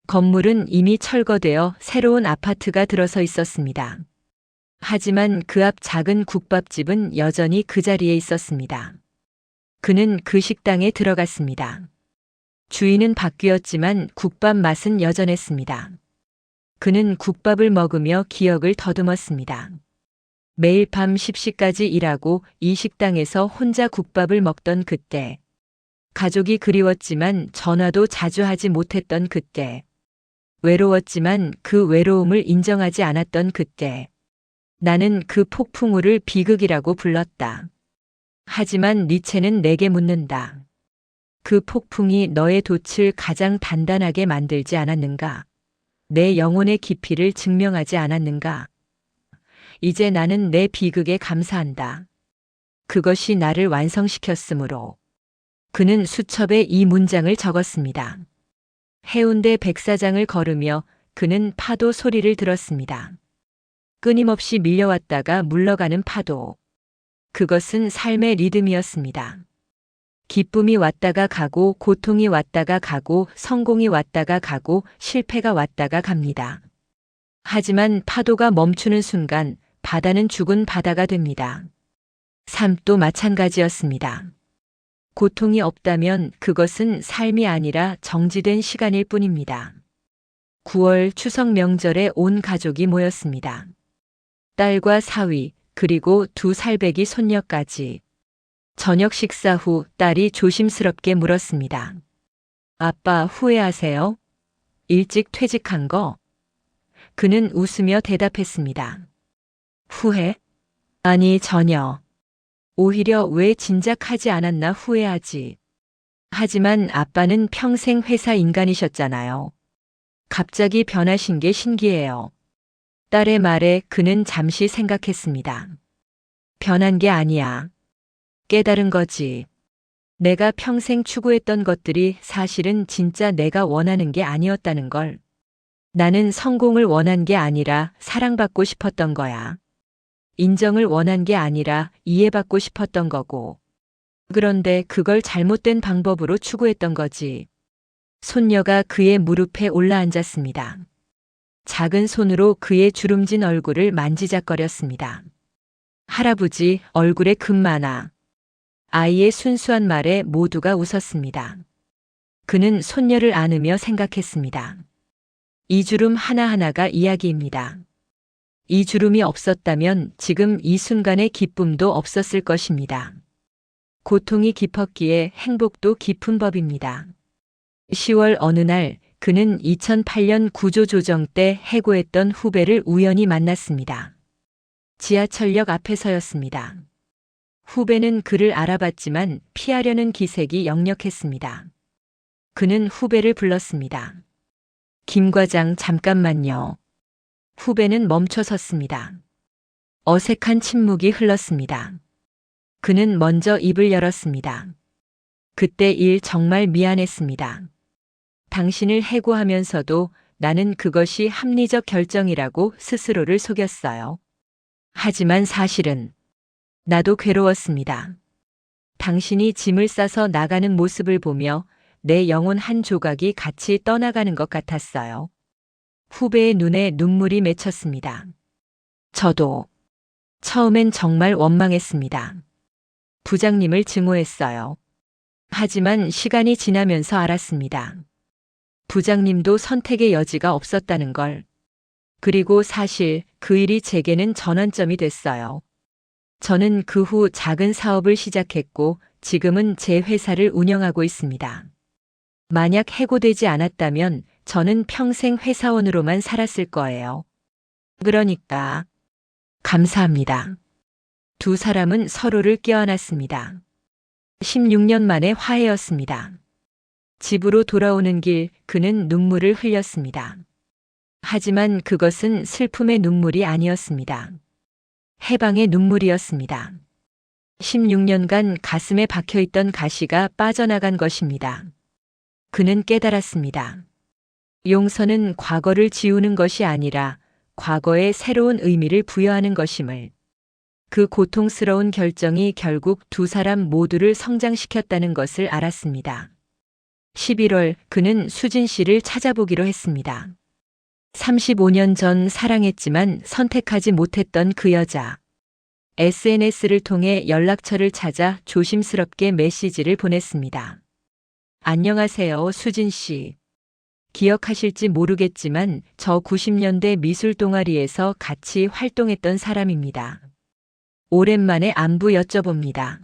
건물은 이미 철거되어 새로운 아파트가 들어서 있었습니다. 하지만 그 앞 작은 국밥집은 여전히 그 자리에 있었습니다. 그는 그 식당에 들어갔습니다. 주인은 바뀌었지만 국밥 맛은 여전했습니다. 그는 국밥을 먹으며 기억을 더듬었습니다. 매일 밤 10시까지 일하고 이 식당에서 혼자 국밥을 먹던 그때. 가족이 그리웠지만 전화도 자주 하지 못했던 그때. 외로웠지만 그 외로움을 인정하지 않았던 그때. 나는 그 폭풍우를 비극이라고 불렀다. 하지만 니체는 내게 묻는다. 그 폭풍이 너의 돛을 가장 단단하게 만들지 않았는가? 내 영혼의 깊이를 증명하지 않았는가? 이제 나는 내 비극에 감사한다. 그것이 나를 완성시켰으므로. 그는 수첩에 이 문장을 적었습니다. 해운대 백사장을 걸으며 그는 파도 소리를 들었습니다. 끊임없이 밀려왔다가 물러가는 파도. 그것은 삶의 리듬이었습니다. 기쁨이 왔다가 가고 고통이 왔다가 가고 성공이 왔다가 가고 실패가 왔다가 갑니다. 하지만 파도가 멈추는 순간 바다는 죽은 바다가 됩니다. 삶도 마찬가지였습니다. 고통이 없다면 그것은 삶이 아니라 정지된 시간일 뿐입니다. 9월 추석 명절에 온 가족이 모였습니다. 딸과 사위, 그리고 두 살배기 손녀까지. 저녁 식사 후 딸이 조심스럽게 물었습니다. 아빠 후회하세요? 일찍 퇴직한 거? 그는 웃으며 대답했습니다. 후회? 아니 전혀. 오히려 왜 진작 하지 않았나 후회하지. 하지만 아빠는 평생 회사 인간이셨잖아요. 갑자기 변하신 게 신기해요. 딸의 말에 그는 잠시 생각했습니다. 변한 게 아니야. 깨달은 거지. 내가 평생 추구했던 것들이 사실은 진짜 내가 원하는 게 아니었다는 걸. 나는 성공을 원한 게 아니라 사랑받고 싶었던 거야. 인정을 원한 게 아니라 이해받고 싶었던 거고. 그런데 그걸 잘못된 방법으로 추구했던 거지. 손녀가 그의 무릎에 올라앉았습니다. 작은 손으로 그의 주름진 얼굴을 만지작거렸습니다. 할아버지, 얼굴에 금 많아. 아이의 순수한 말에 모두가 웃었습니다. 그는 손녀를 안으며 생각했습니다. 이 주름 하나하나가 이야기입니다. 이 주름이 없었다면 지금 이 순간의 기쁨도 없었을 것입니다. 고통이 깊었기에 행복도 깊은 법입니다. 10월 어느 날 그는 2008년 구조조정 때 해고했던 후배를 우연히 만났습니다. 지하철역 앞에서였습니다. 후배는 그를 알아봤지만 피하려는 기색이 역력했습니다. 그는 후배를 불렀습니다. 김 과장 잠깐만요. 후배는 멈춰 섰습니다. 어색한 침묵이 흘렀습니다. 그는 먼저 입을 열었습니다. 그때 일 정말 미안했습니다. 당신을 해고하면서도 나는 그것이 합리적 결정이라고 스스로를 속였어요. 하지만 사실은 나도 괴로웠습니다. 당신이 짐을 싸서 나가는 모습을 보며 내 영혼 한 조각이 같이 떠나가는 것 같았어요. 후배의 눈에 눈물이 맺혔습니다. 저도 처음엔 정말 원망했습니다. 부장님을 증오했어요. 하지만 시간이 지나면서 알았습니다. 부장님도 선택의 여지가 없었다는 걸. 그리고 사실 그 일이 제게는 전환점이 됐어요. 저는 그 후 작은 사업을 시작했고 지금은 제 회사를 운영하고 있습니다. 만약 해고되지 않았다면 저는 평생 회사원으로만 살았을 거예요. 그러니까 감사합니다. 두 사람은 서로를 껴안았습니다. 16년 만에 화해였습니다. 집으로 돌아오는 길 그는 눈물을 흘렸습니다. 하지만 그것은 슬픔의 눈물이 아니었습니다. 해방의 눈물이었습니다. 16년간 가슴에 박혀있던 가시가 빠져나간 것입니다. 그는 깨달았습니다. 용서는 과거를 지우는 것이 아니라 과거에 새로운 의미를 부여하는 것임을. 그 고통스러운 결정이 결국 두 사람 모두를 성장시켰다는 것을 알았습니다. 11월 그는 수진 씨를 찾아보기로 했습니다. 35년 전 사랑했지만 선택하지 못했던 그 여자. SNS를 통해 연락처를 찾아 조심스럽게 메시지를 보냈습니다. 안녕하세요, 수진 씨. 기억하실지 모르겠지만 저 90년대 미술 동아리에서 같이 활동했던 사람입니다. 오랜만에 안부 여쭤봅니다.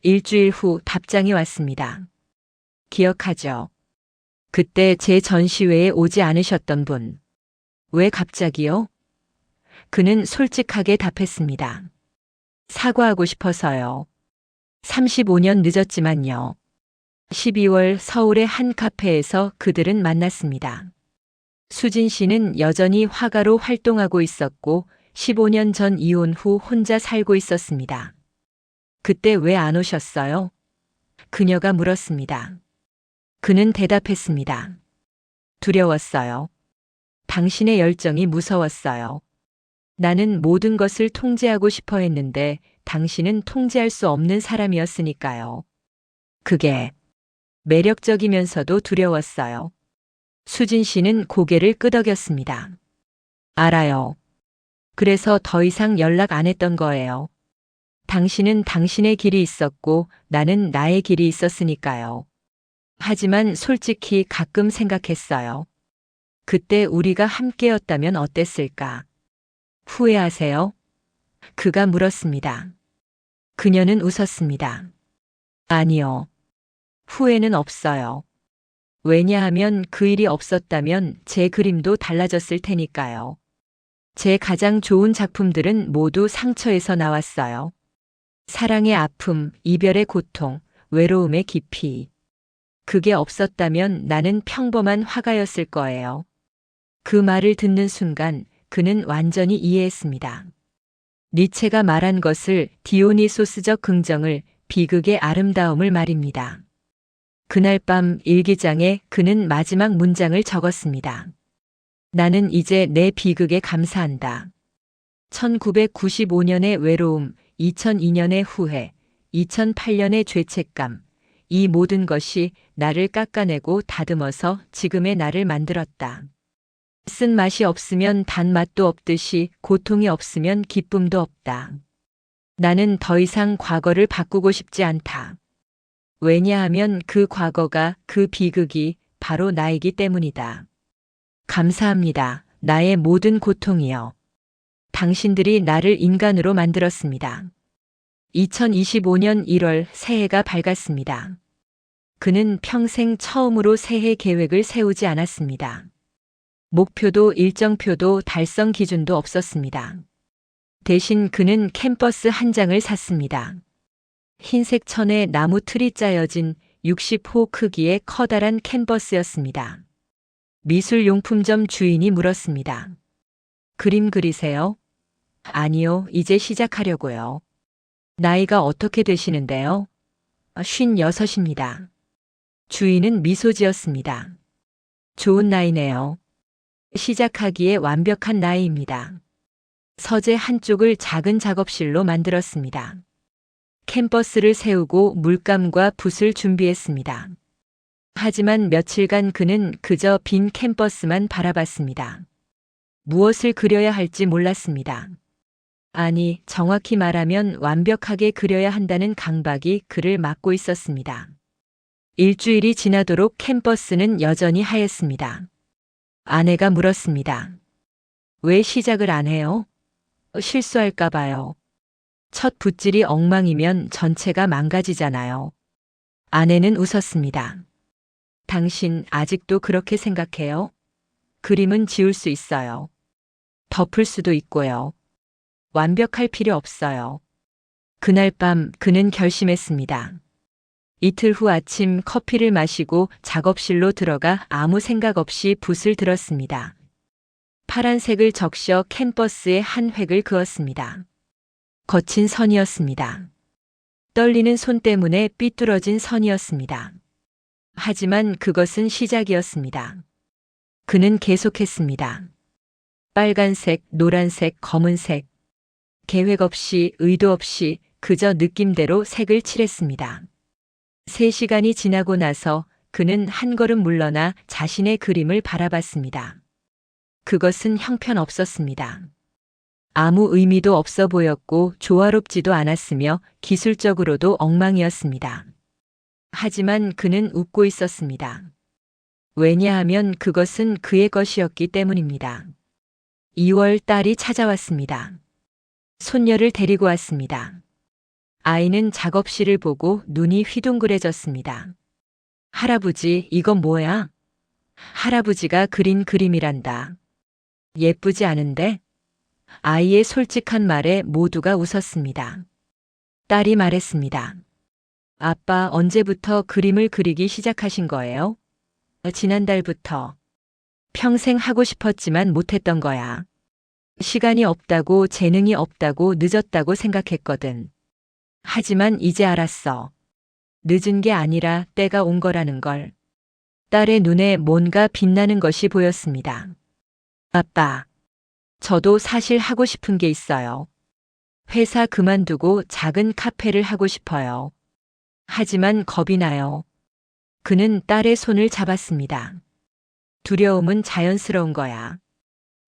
일주일 후 답장이 왔습니다. 기억하죠? 그때 제 전시회에 오지 않으셨던 분. 왜 갑자기요? 그는 솔직하게 답했습니다. 사과하고 싶어서요. 35년 늦었지만요. 12월 서울의 한 카페에서 그들은 만났습니다. 수진 씨는 여전히 화가로 활동하고 있었고 15년 전 이혼 후 혼자 살고 있었습니다. 그때 왜 안 오셨어요? 그녀가 물었습니다. 그는 대답했습니다. 두려웠어요. 당신의 열정이 무서웠어요. 나는 모든 것을 통제하고 싶어 했는데 당신은 통제할 수 없는 사람이었으니까요. 그게 매력적이면서도 두려웠어요. 수진 씨는 고개를 끄덕였습니다. 알아요. 그래서 더 이상 연락 안 했던 거예요. 당신은 당신의 길이 있었고 나는 나의 길이 있었으니까요. 하지만 솔직히 가끔 생각했어요. 그때 우리가 함께였다면 어땠을까? 후회하세요? 그가 물었습니다. 그녀는 웃었습니다. 아니요. 후회는 없어요. 왜냐하면 그 일이 없었다면 제 그림도 달라졌을 테니까요. 제 가장 좋은 작품들은 모두 상처에서 나왔어요. 사랑의 아픔, 이별의 고통, 외로움의 깊이. 그게 없었다면 나는 평범한 화가였을 거예요. 그 말을 듣는 순간 그는 완전히 이해했습니다. 니체가 말한 것을 디오니소스적 긍정을 비극의 아름다움을 말입니다. 그날 밤 일기장에 그는 마지막 문장을 적었습니다. 나는 이제 내 비극에 감사한다. 1995년의 외로움, 2002년의 후회, 2008년의 죄책감, 이 모든 것이 나를 깎아내고 다듬어서 지금의 나를 만들었다. 쓴 맛이 없으면 단맛도 없듯이 고통이 없으면 기쁨도 없다. 나는 더 이상 과거를 바꾸고 싶지 않다. 왜냐하면 그 과거가 그 비극이 바로 나이기 때문이다. 감사합니다. 나의 모든 고통이여. 당신들이 나를 인간으로 만들었습니다. 2025년 1월 새해가 밝았습니다. 그는 평생 처음으로 새해 계획을 세우지 않았습니다. 목표도 일정표도 달성 기준도 없었습니다. 대신 그는 캔버스 한 장을 샀습니다. 흰색 천에 나무 틀이 짜여진 60호 크기의 커다란 캔버스였습니다. 미술용품점 주인이 물었습니다. 그림 그리세요? 아니요, 이제 시작하려고요. 나이가 어떻게 되시는데요? 56입니다. 주인은 미소 지었습니다. 좋은 나이네요. 시작하기에 완벽한 나이입니다. 서재 한쪽을 작은 작업실로 만들었습니다. 캔버스를 세우고 물감과 붓을 준비했습니다. 하지만 며칠간 그는 그저 빈 캔버스만 바라봤습니다. 무엇을 그려야 할지 몰랐습니다. 아니, 정확히 말하면 완벽하게 그려야 한다는 강박이 그를 막고 있었습니다. 일주일이 지나도록 캔버스는 여전히 하였습니다. 아내가 물었습니다. 왜 시작을 안 해요? 실수할까 봐요. 첫 붓질이 엉망이면 전체가 망가지잖아요. 아내는 웃었습니다. 당신 아직도 그렇게 생각해요? 그림은 지울 수 있어요. 덮을 수도 있고요. 완벽할 필요 없어요. 그날 밤 그는 결심했습니다. 이틀 후 아침 커피를 마시고 작업실로 들어가 아무 생각 없이 붓을 들었습니다. 파란색을 적셔 캔버스에 한 획을 그었습니다. 거친 선이었습니다. 떨리는 손 때문에 삐뚤어진 선이었습니다. 하지만 그것은 시작이었습니다. 그는 계속했습니다. 빨간색, 노란색, 검은색. 계획 없이, 의도 없이 그저 느낌대로 색을 칠했습니다. 3시간이 지나고 나서 그는 한 걸음 물러나 자신의 그림을 바라봤습니다. 그것은 형편없었습니다. 아무 의미도 없어 보였고 조화롭지도 않았으며 기술적으로도 엉망이었습니다. 하지만 그는 웃고 있었습니다. 왜냐하면 그것은 그의 것이었기 때문입니다. 2월 딸이 찾아왔습니다. 손녀를 데리고 왔습니다. 아이는 작업실을 보고 눈이 휘둥그레졌습니다. 할아버지, 이건 뭐야? 할아버지가 그린 그림이란다. 예쁘지 않은데? 아이의 솔직한 말에 모두가 웃었습니다. 딸이 말했습니다. 아빠, 언제부터 그림을 그리기 시작하신 거예요? 지난달부터. 평생 하고 싶었지만 못했던 거야. 시간이 없다고, 재능이 없다고, 늦었다고 생각했거든. 하지만 이제 알았어. 늦은 게 아니라 때가 온 거라는 걸. 딸의 눈에 뭔가 빛나는 것이 보였습니다. 아빠, 저도 사실 하고 싶은 게 있어요. 회사 그만두고 작은 카페를 하고 싶어요. 하지만 겁이 나요. 그는 딸의 손을 잡았습니다. 두려움은 자연스러운 거야.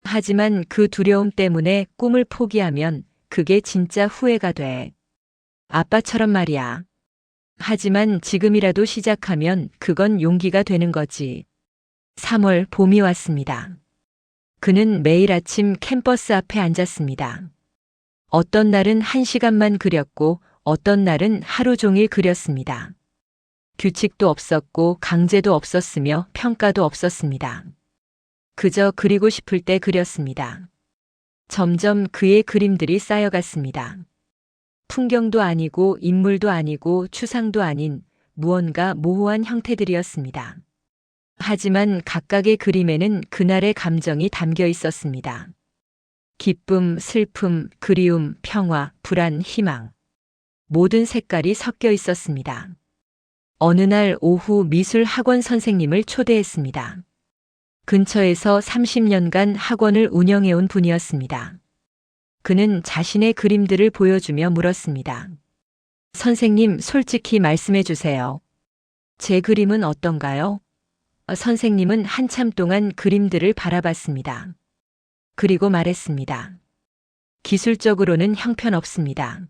하지만 그 두려움 때문에 꿈을 포기하면 그게 진짜 후회가 돼. 아빠처럼 말이야. 하지만 지금이라도 시작하면 그건 용기가 되는 거지. 3월 봄이 왔습니다. 그는 매일 아침 캠퍼스 앞에 앉았습니다. 어떤 날은 1시간만 그렸고 어떤 날은 하루 종일 그렸습니다. 규칙도 없었고 강제도 없었으며 평가도 없었습니다. 그저 그리고 싶을 때 그렸습니다. 점점 그의 그림들이 쌓여갔습니다. 풍경도 아니고 인물도 아니고 추상도 아닌 무언가 모호한 형태들이었습니다. 하지만 각각의 그림에는 그날의 감정이 담겨 있었습니다. 기쁨, 슬픔, 그리움, 평화, 불안, 희망. 모든 색깔이 섞여 있었습니다. 어느 날 오후 미술 학원 선생님을 초대했습니다. 근처에서 30년간 학원을 운영해온 분이었습니다. 그는 자신의 그림들을 보여주며 물었습니다. 선생님, 솔직히 말씀해 주세요. 제 그림은 어떤가요? 선생님은 한참 동안 그림들을 바라봤습니다. 그리고 말했습니다. 기술적으로는 형편없습니다.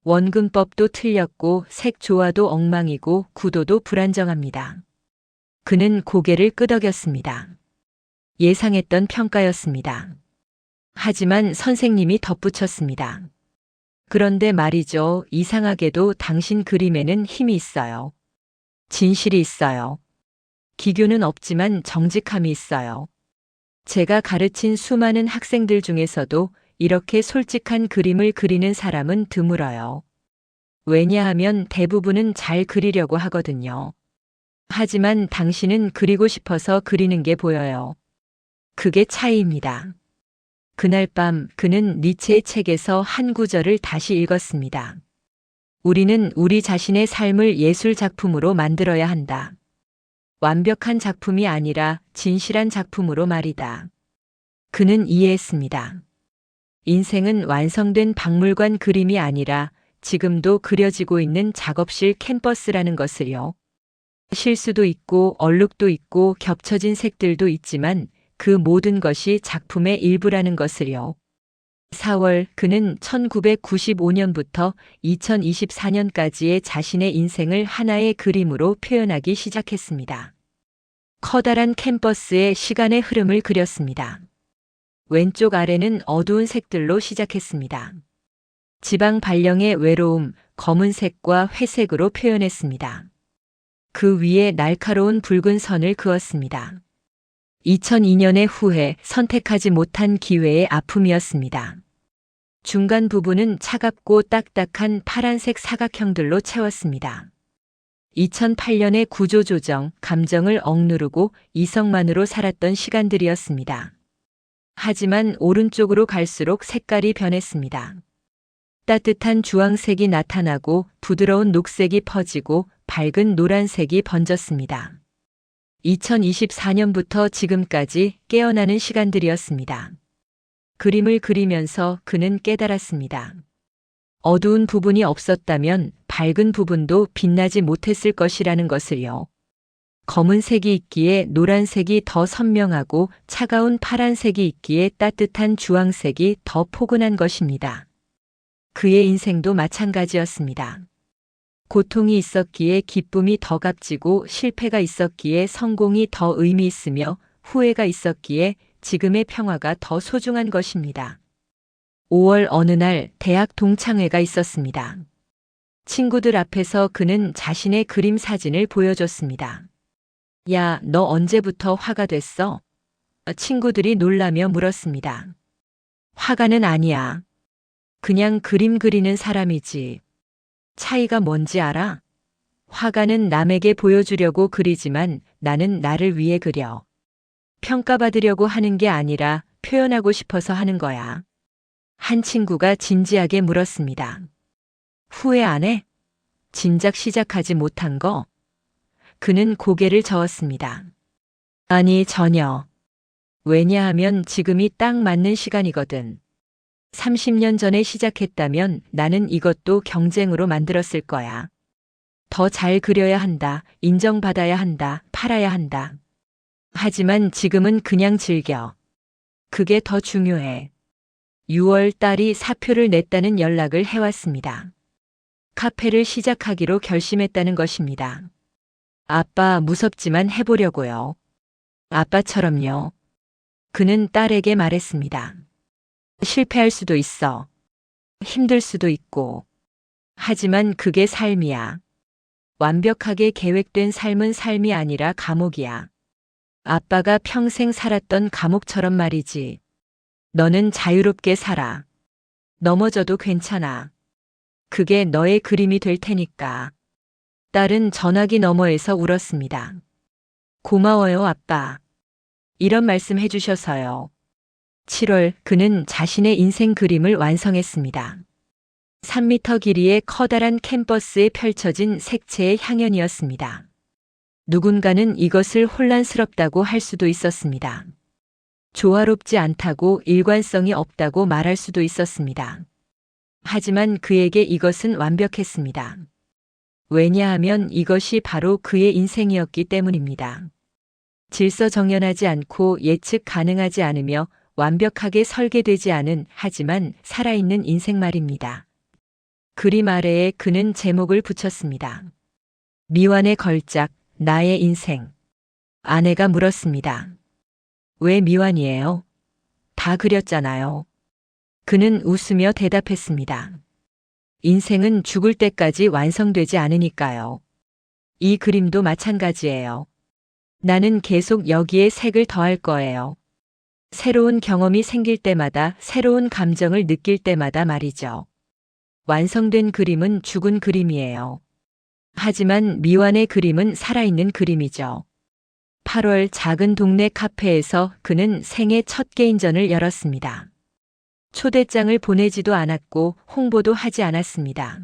원근법도 틀렸고 색 조화도 엉망이고 구도도 불안정합니다. 그는 고개를 끄덕였습니다. 예상했던 평가였습니다. 하지만 선생님이 덧붙였습니다. 그런데 말이죠, 이상하게도 당신 그림에는 힘이 있어요. 진실이 있어요. 기교는 없지만 정직함이 있어요. 제가 가르친 수많은 학생들 중에서도 이렇게 솔직한 그림을 그리는 사람은 드물어요. 왜냐하면 대부분은 잘 그리려고 하거든요. 하지만 당신은 그리고 싶어서 그리는 게 보여요. 그게 차이입니다. 그날 밤 그는 니체의 책에서 한 구절을 다시 읽었습니다. 우리는 우리 자신의 삶을 예술 작품으로 만들어야 한다. 완벽한 작품이 아니라 진실한 작품으로 말이다. 그는 이해했습니다. 인생은 완성된 박물관 그림이 아니라 지금도 그려지고 있는 작업실 캠퍼스라는 것을요. 실수도 있고 얼룩도 있고 겹쳐진 색들도 있지만 그 모든 것이 작품의 일부라는 것을요. 4월 그는 1995년부터 2024년까지의 자신의 인생을 하나의 그림으로 표현하기 시작했습니다. 커다란 캠퍼스의 시간의 흐름을 그렸습니다. 왼쪽 아래는 어두운 색들로 시작했습니다. 지방 발령의 외로움, 검은색과 회색으로 표현했습니다. 그 위에 날카로운 붉은 선을 그었습니다. 2002년의 후회, 선택하지 못한 기회의 아픔이었습니다. 중간 부분은 차갑고 딱딱한 파란색 사각형들로 채웠습니다. 2008년의 구조조정, 감정을 억누르고 이성만으로 살았던 시간들이었습니다. 하지만 오른쪽으로 갈수록 색깔이 변했습니다. 따뜻한 주황색이 나타나고 부드러운 녹색이 퍼지고 밝은 노란색이 번졌습니다. 2024년부터 지금까지 깨어나는 시간들이었습니다. 그림을 그리면서 그는 깨달았습니다. 어두운 부분이 없었다면 밝은 부분도 빛나지 못했을 것이라는 것을요. 검은색이 있기에 노란색이 더 선명하고 차가운 파란색이 있기에 따뜻한 주황색이 더 포근한 것입니다. 그의 인생도 마찬가지였습니다. 고통이 있었기에 기쁨이 더 값지고 실패가 있었기에 성공이 더 의미 있으며 후회가 있었기에 지금의 평화가 더 소중한 것입니다. 5월 어느 날 대학 동창회가 있었습니다. 친구들 앞에서 그는 자신의 그림 사진을 보여줬습니다. 야, 너 언제부터 화가 됐어? 친구들이 놀라며 물었습니다. 화가는 아니야. 그냥 그림 그리는 사람이지. 차이가 뭔지 알아? 화가는 남에게 보여주려고 그리지만 나는 나를 위해 그려. 평가받으려고 하는 게 아니라 표현하고 싶어서 하는 거야. 한 친구가 진지하게 물었습니다. 후회 안 해? 진작 시작하지 못한 거? 그는 고개를 저었습니다. 아니, 전혀. 왜냐하면 지금이 딱 맞는 시간이거든. 30년 전에 시작했다면 나는 이것도 경쟁으로 만들었을 거야. 더 잘 그려야 한다, 인정받아야 한다, 팔아야 한다. 하지만 지금은 그냥 즐겨. 그게 더 중요해. 6월 딸이 사표를 냈다는 연락을 해왔습니다. 카페를 시작하기로 결심했다는 것입니다. 아빠, 무섭지만 해보려고요. 아빠처럼요. 그는 딸에게 말했습니다. 실패할 수도 있어. 힘들 수도 있고. 하지만 그게 삶이야. 완벽하게 계획된 삶은 삶이 아니라 감옥이야. 아빠가 평생 살았던 감옥처럼 말이지. 너는 자유롭게 살아. 넘어져도 괜찮아. 그게 너의 그림이 될 테니까. 딸은 전화기 너머에서 울었습니다. 고마워요, 아빠. 이런 말씀 해주셔서요. 7월 그는 자신의 인생 그림을 완성했습니다. 3미터 길이의 커다란 캔버스에 펼쳐진 색채의 향연이었습니다. 누군가는 이것을 혼란스럽다고 할 수도 있었습니다. 조화롭지 않다고 일관성이 없다고 말할 수도 있었습니다. 하지만 그에게 이것은 완벽했습니다. 왜냐하면 이것이 바로 그의 인생이었기 때문입니다. 질서정연하지 않고 예측 가능하지 않으며 완벽하게 설계되지 않은 하지만 살아있는 인생 말입니다. 그림 아래에 그는 제목을 붙였습니다. 미완의 걸작, 나의 인생. 아내가 물었습니다. 왜 미완이에요? 다 그렸잖아요. 그는 웃으며 대답했습니다. 인생은 죽을 때까지 완성되지 않으니까요. 이 그림도 마찬가지예요. 나는 계속 여기에 색을 더할 거예요. 새로운 경험이 생길 때마다 새로운 감정을 느낄 때마다 말이죠. 완성된 그림은 죽은 그림이에요. 하지만 미완의 그림은 살아있는 그림이죠. 8월 작은 동네 카페에서 그는 생애 첫 개인전을 열었습니다. 초대장을 보내지도 않았고 홍보도 하지 않았습니다.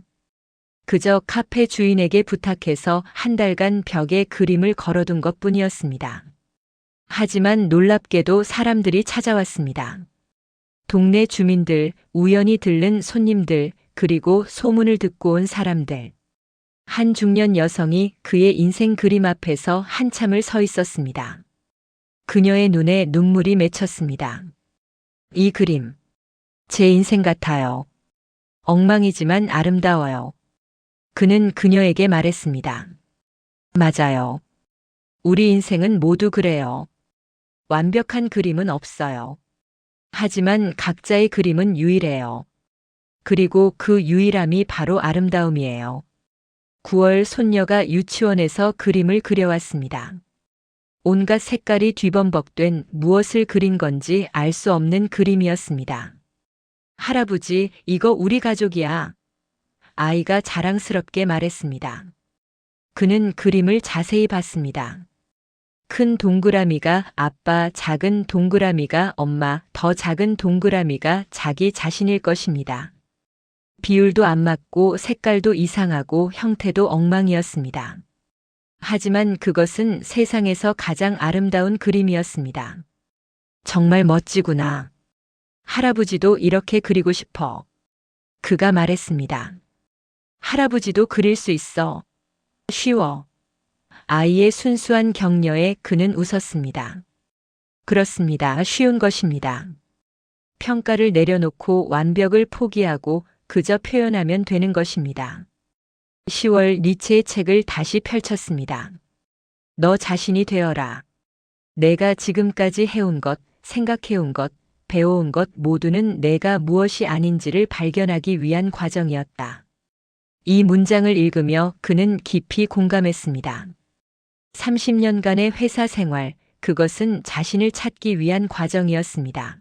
그저 카페 주인에게 부탁해서 한 달간 벽에 그림을 걸어둔 것뿐이었습니다. 하지만 놀랍게도 사람들이 찾아왔습니다. 동네 주민들, 우연히 들른 손님들, 그리고 소문을 듣고 온 사람들. 한 중년 여성이 그의 인생 그림 앞에서 한참을 서 있었습니다. 그녀의 눈에 눈물이 맺혔습니다. 이 그림, 제 인생 같아요. 엉망이지만 아름다워요. 그는 그녀에게 말했습니다. 맞아요. 우리 인생은 모두 그래요. 완벽한 그림은 없어요. 하지만 각자의 그림은 유일해요. 그리고 그 유일함이 바로 아름다움이에요. 9월 손녀가 유치원에서 그림을 그려왔습니다. 온갖 색깔이 뒤범벅된 무엇을 그린 건지 알 수 없는 그림이었습니다. 할아버지, 이거 우리 가족이야. 아이가 자랑스럽게 말했습니다. 그는 그림을 자세히 봤습니다. 큰 동그라미가 아빠, 작은 동그라미가 엄마, 더 작은 동그라미가 자기 자신일 것입니다. 비율도 안 맞고 색깔도 이상하고 형태도 엉망이었습니다. 하지만 그것은 세상에서 가장 아름다운 그림이었습니다. 정말 멋지구나. 할아버지도 이렇게 그리고 싶어. 그가 말했습니다. 할아버지도 그릴 수 있어. 쉬워. 아이의 순수한 격려에 그는 웃었습니다. 그렇습니다. 쉬운 것입니다. 평가를 내려놓고 완벽을 포기하고 그저 표현하면 되는 것입니다. 10월 니체의 책을 다시 펼쳤습니다. 너 자신이 되어라. 내가 지금까지 해온 것, 생각해온 것, 배워온 것 모두는 내가 무엇이 아닌지를 발견하기 위한 과정이었다. 이 문장을 읽으며 그는 깊이 공감했습니다. 30년간의 회사 생활, 그것은 자신을 찾기 위한 과정이었습니다.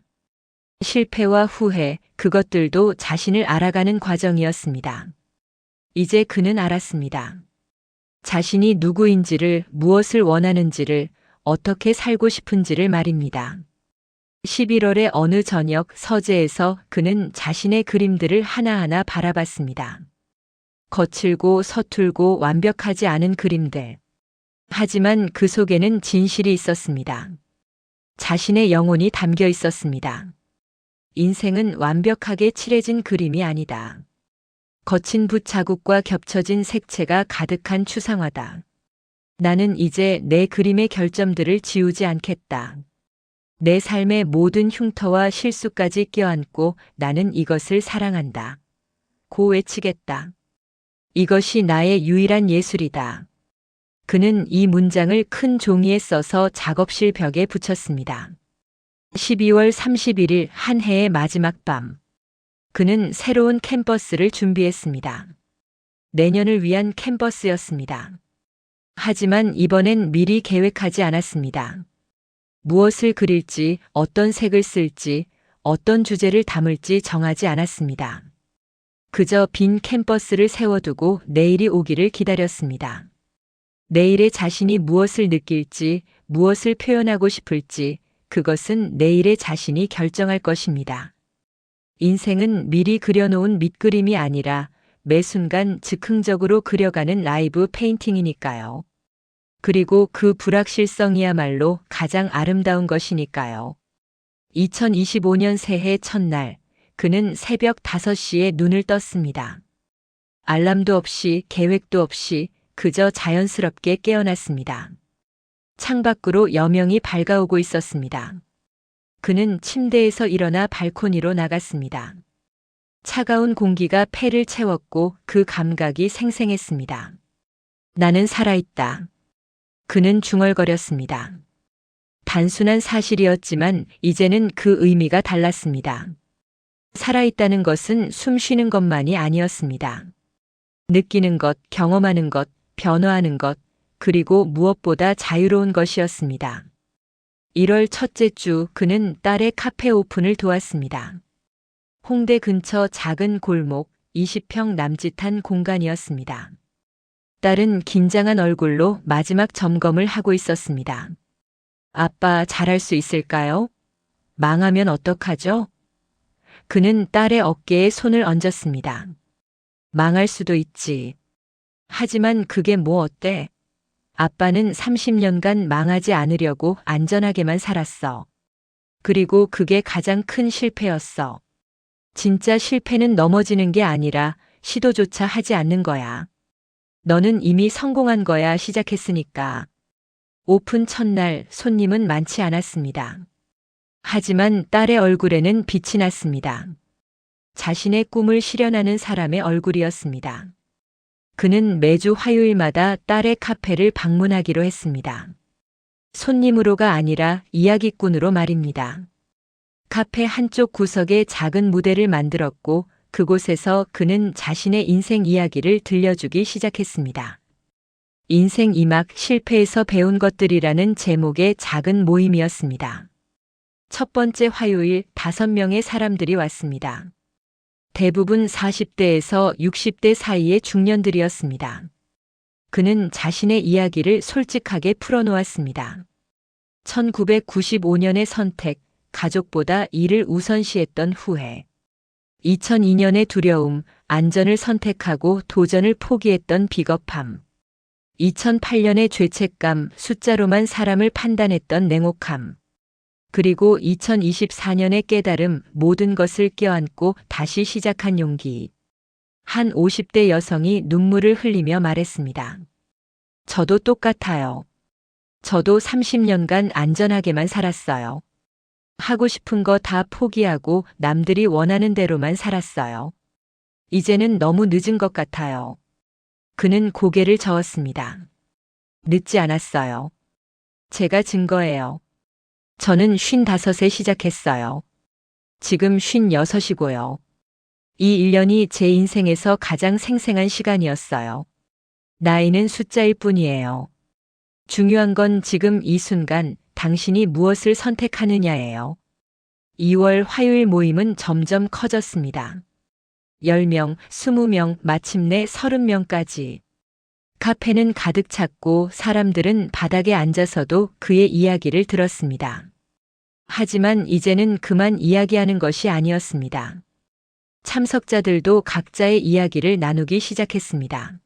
실패와 후회, 그것들도 자신을 알아가는 과정이었습니다. 이제 그는 알았습니다. 자신이 누구인지를, 무엇을 원하는지를, 어떻게 살고 싶은지를 말입니다. 11월의 어느 저녁 서재에서 그는 자신의 그림들을 하나하나 바라봤습니다. 거칠고 서툴고 완벽하지 않은 그림들. 하지만 그 속에는 진실이 있었습니다. 자신의 영혼이 담겨 있었습니다. 인생은 완벽하게 칠해진 그림이 아니다. 거친 붓 자국과 겹쳐진 색채가 가득한 추상화다. 나는 이제 내 그림의 결점들을 지우지 않겠다. 내 삶의 모든 흉터와 실수까지 껴안고 나는 이것을 사랑한다. 고 외치겠다. 이것이 나의 유일한 예술이다. 그는 이 문장을 큰 종이에 써서 작업실 벽에 붙였습니다. 12월 31일 한 해의 마지막 밤. 그는 새로운 캔버스를 준비했습니다. 내년을 위한 캔버스였습니다. 하지만 이번엔 미리 계획하지 않았습니다. 무엇을 그릴지, 어떤 색을 쓸지, 어떤 주제를 담을지 정하지 않았습니다. 그저 빈 캔버스를 세워두고 내일이 오기를 기다렸습니다. 내일의 자신이 무엇을 느낄지, 무엇을 표현하고 싶을지, 그것은 내일의 자신이 결정할 것입니다. 인생은 미리 그려놓은 밑그림이 아니라 매 순간 즉흥적으로 그려가는 라이브 페인팅이니까요. 그리고 그 불확실성이야말로 가장 아름다운 것이니까요. 2025년 새해 첫날, 그는 새벽 5시에 눈을 떴습니다. 알람도 없이 계획도 없이 그저 자연스럽게 깨어났습니다. 창밖으로 여명이 밝아오고 있었습니다. 그는 침대에서 일어나 발코니로 나갔습니다. 차가운 공기가 폐를 채웠고 그 감각이 생생했습니다. 나는 살아있다. 그는 중얼거렸습니다. 단순한 사실이었지만 이제는 그 의미가 달랐습니다. 살아있다는 것은 숨 쉬는 것만이 아니었습니다. 느끼는 것, 경험하는 것, 변화하는 것, 그리고 무엇보다 자유로운 것이었습니다. 1월 첫째 주 그는 딸의 카페 오픈을 도왔습니다. 홍대 근처 작은 골목, 20평 남짓한 공간이었습니다. 딸은 긴장한 얼굴로 마지막 점검을 하고 있었습니다. 아빠, 잘할 수 있을까요? 망하면 어떡하죠? 그는 딸의 어깨에 손을 얹었습니다. 망할 수도 있지. 하지만 그게 뭐 어때? 아빠는 30년간 망하지 않으려고 안전하게만 살았어. 그리고 그게 가장 큰 실패였어. 진짜 실패는 넘어지는 게 아니라 시도조차 하지 않는 거야. 너는 이미 성공한 거야. 시작했으니까. 오픈 첫날 손님은 많지 않았습니다. 하지만 딸의 얼굴에는 빛이 났습니다. 자신의 꿈을 실현하는 사람의 얼굴이었습니다. 그는 매주 화요일마다 딸의 카페를 방문하기로 했습니다. 손님으로가 아니라 이야기꾼으로 말입니다. 카페 한쪽 구석에 작은 무대를 만들었고 그곳에서 그는 자신의 인생 이야기를 들려주기 시작했습니다. 인생 2막 실패에서 배운 것들이라는 제목의 작은 모임이었습니다. 첫 번째 화요일 5명의 사람들이 왔습니다. 대부분 40대에서 60대 사이의 중년들이었습니다. 그는 자신의 이야기를 솔직하게 풀어놓았습니다. 1995년의 선택, 가족보다 일을 우선시했던 후회. 2002년의 두려움, 안전을 선택하고 도전을 포기했던 비겁함. 2008년의 죄책감, 숫자로만 사람을 판단했던 냉혹함. 그리고 2024년의 깨달음, 모든 것을 껴안고 다시 시작한 용기. 한 50대 여성이 눈물을 흘리며 말했습니다. 저도 똑같아요. 저도 30년간 안전하게만 살았어요. 하고 싶은 거 다 포기하고 남들이 원하는 대로만 살았어요. 이제는 너무 늦은 것 같아요. 그는 고개를 저었습니다. 늦지 않았어요. 제가 증거예요. 저는 55에 시작했어요. 지금 56이고요. 이 1년이 제 인생에서 가장 생생한 시간이었어요. 나이는 숫자일 뿐이에요. 중요한 건 지금 이 순간 당신이 무엇을 선택하느냐예요. 2월 화요일 모임은 점점 커졌습니다. 10명, 20명, 마침내 30명까지. 카페는 가득 찼고 사람들은 바닥에 앉아서도 그의 이야기를 들었습니다. 하지만 이제는 그만 이야기하는 것이 아니었습니다. 참석자들도 각자의 이야기를 나누기 시작했습니다.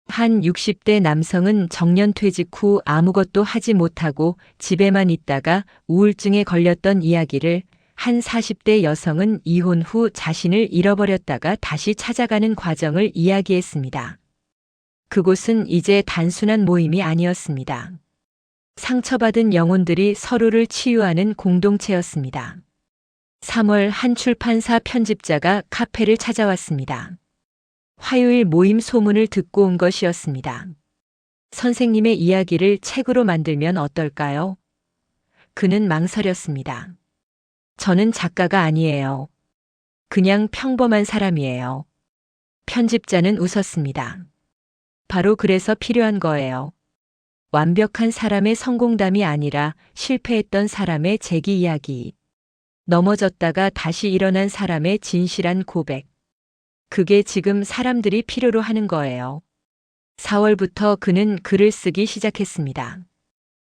한 60대 남성은 정년퇴직 후 아무것도 하지 못하고 집에만 있다가 우울증에 걸렸던 이야기를, 한 40대 여성은 이혼 후 자신을 잃어버렸다가 다시 찾아가는 과정을 이야기했습니다. 그곳은 이제 단순한 모임이 아니었습니다. 상처받은 영혼들이 서로를 치유하는 공동체였습니다. 3월 한 출판사 편집자가 카페를 찾아왔습니다. 화요일 모임 소문을 듣고 온 것이었습니다. 선생님의 이야기를 책으로 만들면 어떨까요? 그는 망설였습니다. 저는 작가가 아니에요. 그냥 평범한 사람이에요. 편집자는 웃었습니다. 바로 그래서 필요한 거예요. 완벽한 사람의 성공담이 아니라 실패했던 사람의 재기 이야기. 넘어졌다가 다시 일어난 사람의 진실한 고백. 그게 지금 사람들이 필요로 하는 거예요. 4월부터 그는 글을 쓰기 시작했습니다.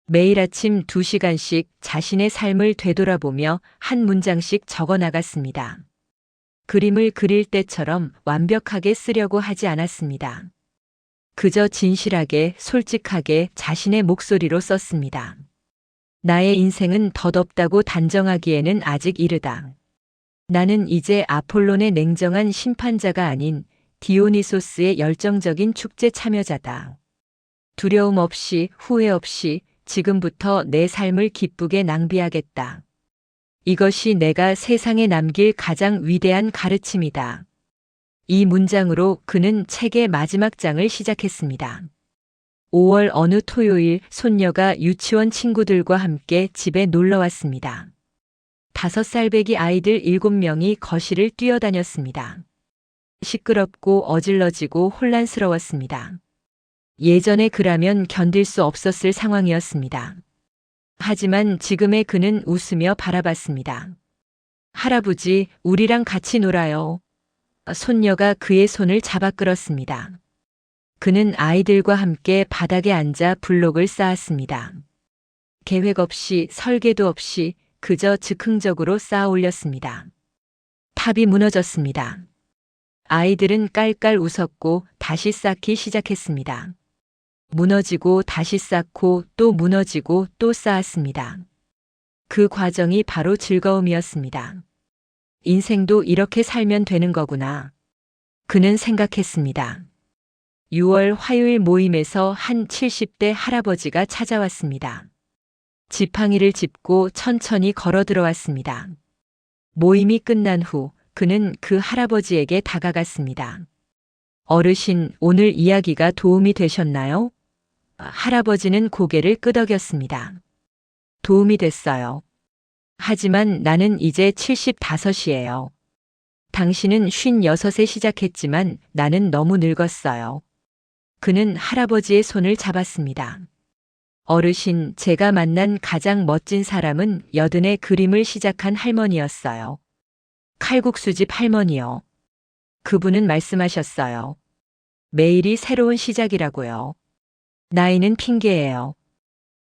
매일 아침 2시간씩 자신의 삶을 되돌아보며 한 문장씩 적어 나갔습니다. 그림을 그릴 때처럼 완벽하게 쓰려고 하지 않았습니다. 그저 진실하게, 솔직하게 자신의 목소리로 썼습니다. 나의 인생은 덧없다고 단정하기에는 아직 이르다. 나는 이제 아폴론의 냉정한 심판자가 아닌 디오니소스의 열정적인 축제 참여자다. 두려움 없이, 후회 없이 지금부터 내 삶을 기쁘게 낭비하겠다. 이것이 내가 세상에 남길 가장 위대한 가르침이다. 이 문장으로 그는 책의 마지막 장을 시작했습니다. 5월 어느 토요일 손녀가 유치원 친구들과 함께 집에 놀러 왔습니다. 5살배기 아이들 7명이 거실을 뛰어다녔습니다. 시끄럽고 어질러지고 혼란스러웠습니다. 예전에 그라면 견딜 수 없었을 상황이었습니다. 하지만 지금의 그는 웃으며 바라봤습니다. 할아버지, 우리랑 같이 놀아요. 손녀가 그의 손을 잡아 끌었습니다. 그는 아이들과 함께 바닥에 앉아 블록을 쌓았습니다. 계획 없이, 설계도 없이 그저 즉흥적으로 쌓아 올렸습니다. 탑이 무너졌습니다. 아이들은 깔깔 웃었고 다시 쌓기 시작했습니다. 무너지고 다시 쌓고 또 무너지고 또 쌓았습니다. 그 과정이 바로 즐거움이었습니다. 인생도 이렇게 살면 되는 거구나. 그는 생각했습니다. 6월 화요일 모임에서 한 70대 할아버지가 찾아왔습니다. 지팡이를 짚고 천천히 걸어 들어왔습니다. 모임이 끝난 후 그는 그 할아버지에게 다가갔습니다. 어르신, 오늘 이야기가 도움이 되셨나요? 할아버지는 고개를 끄덕였습니다. 도움이 됐어요. 하지만 나는 이제 75이에요. 당신은 56에 시작했지만 나는 너무 늙었어요. 그는 할아버지의 손을 잡았습니다. 어르신, 제가 만난 가장 멋진 사람은 80에 그림을 시작한 할머니였어요. 칼국수집 할머니요. 그분은 말씀하셨어요. 매일이 새로운 시작이라고요. 나이는 핑계예요.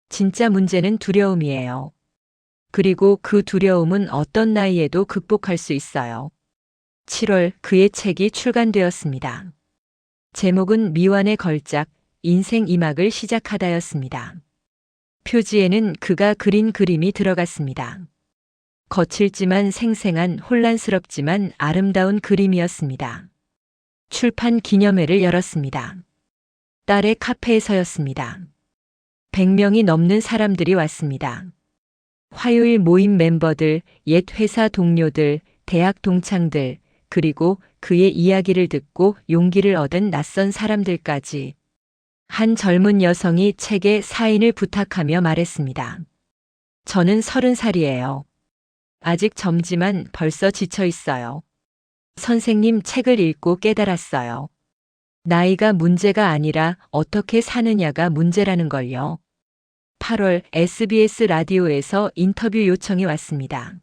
진짜 문제는 두려움이에요. 그리고 그 두려움은 어떤 나이에도 극복할 수 있어요. 7월 그의 책이 출간되었습니다. 제목은 미완의 걸작, 인생 2막을 시작하다였습니다. 표지에는 그가 그린 그림이 들어갔습니다. 거칠지만 생생한, 혼란스럽지만 아름다운 그림이었습니다. 출판 기념회를 열었습니다. 딸의 카페에서였습니다. 100명이 넘는 사람들이 왔습니다. 화요일 모임 멤버들, 옛 회사 동료들, 대학 동창들, 그리고 그의 이야기를 듣고 용기를 얻은 낯선 사람들까지. 한 젊은 여성이 책에 사인을 부탁하며 말했습니다. 저는 30살이에요. 아직 젊지만 벌써 지쳐 있어요. 선생님 책을 읽고 깨달았어요. 나이가 문제가 아니라 어떻게 사느냐가 문제라는 걸요. 8월 SBS 라디오에서 인터뷰 요청이 왔습니다.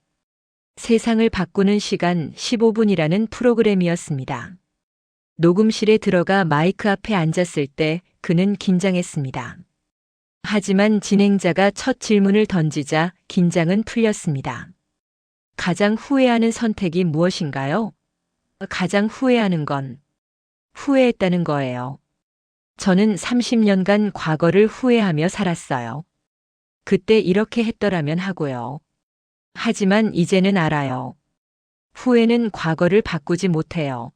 세상을 바꾸는 시간 15분이라는 프로그램이었습니다. 녹음실에 들어가 마이크 앞에 앉았을 때 그는 긴장했습니다. 하지만 진행자가 첫 질문을 던지자 긴장은 풀렸습니다. 가장 후회하는 선택이 무엇인가요? 가장 후회하는 건 후회했다는 거예요. 저는 30년간 과거를 후회하며 살았어요. 그때 이렇게 했더라면 하고요. 하지만 이제는 알아요. 후회는 과거를 바꾸지 못해요.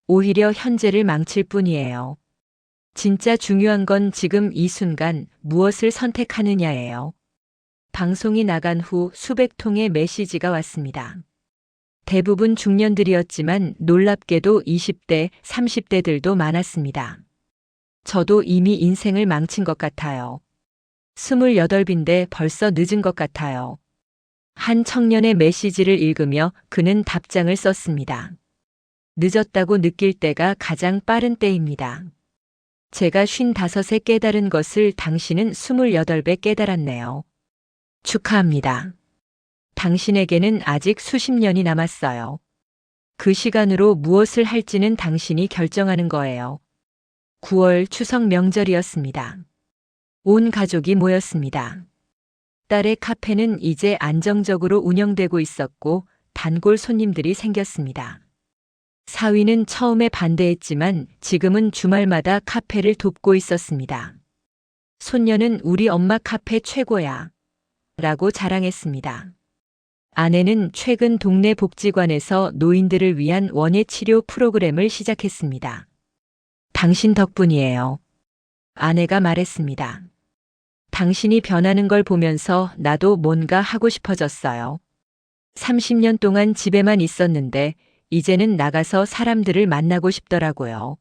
오히려 현재를 망칠 뿐이에요. 진짜 중요한 건 지금 이 순간 무엇을 선택하느냐예요. 방송이 나간 후 수백 통의 메시지가 왔습니다. 대부분 중년들이었지만 놀랍게도 20대, 30대들도 많았습니다. 저도 이미 인생을 망친 것 같아요. 28인데 벌써 늦은 것 같아요. 한 청년의 메시지를 읽으며 그는 답장을 썼습니다. 늦었다고 느낄 때가 가장 빠른 때입니다. 제가 55에 깨달은 것을 당신은 28배 깨달았네요. 축하합니다. 당신에게는 아직 수십 년이 남았어요. 그 시간으로 무엇을 할지는 당신이 결정하는 거예요. 9월 추석 명절이었습니다. 온 가족이 모였습니다. 딸의 카페는 이제 안정적으로 운영되고 있었고 단골 손님들이 생겼습니다. 사위는 처음에 반대했지만 지금은 주말마다 카페를 돕고 있었습니다. 손녀는 우리 엄마 카페 최고야 라고 자랑했습니다. 아내는 최근 동네 복지관에서 노인들을 위한 원예 치료 프로그램을 시작했습니다. 당신 덕분이에요. 아내가 말했습니다. 당신이 변하는 걸 보면서 나도 뭔가 하고 싶어졌어요. 30년 동안 집에만 있었는데 이제는 나가서 사람들을 만나고 싶더라고요.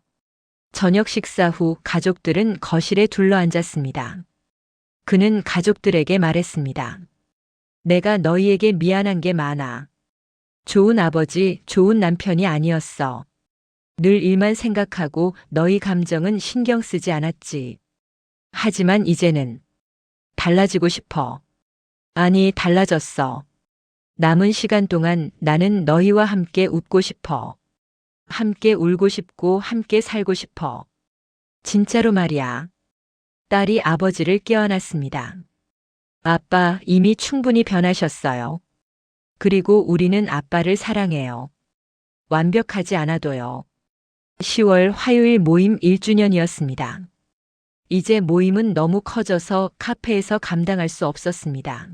저녁 식사 후 가족들은 거실에 둘러앉았습니다. 그는 가족들에게 말했습니다. 내가 너희에게 미안한 게 많아. 좋은 아버지, 좋은 남편이 아니었어. 늘 일만 생각하고 너희 감정은 신경 쓰지 않았지. 하지만 이제는 달라지고 싶어. 아니, 달라졌어. 남은 시간 동안 나는 너희와 함께 웃고 싶어. 함께 울고 싶고 함께 살고 싶어. 진짜로 말이야. 딸이 아버지를 껴안았습니다. 아빠, 이미 충분히 변하셨어요. 그리고 우리는 아빠를 사랑해요. 완벽하지 않아도요. 10월 화요일 모임 1주년이었습니다. 이제 모임은 너무 커져서 카페에서 감당할 수 없었습니다.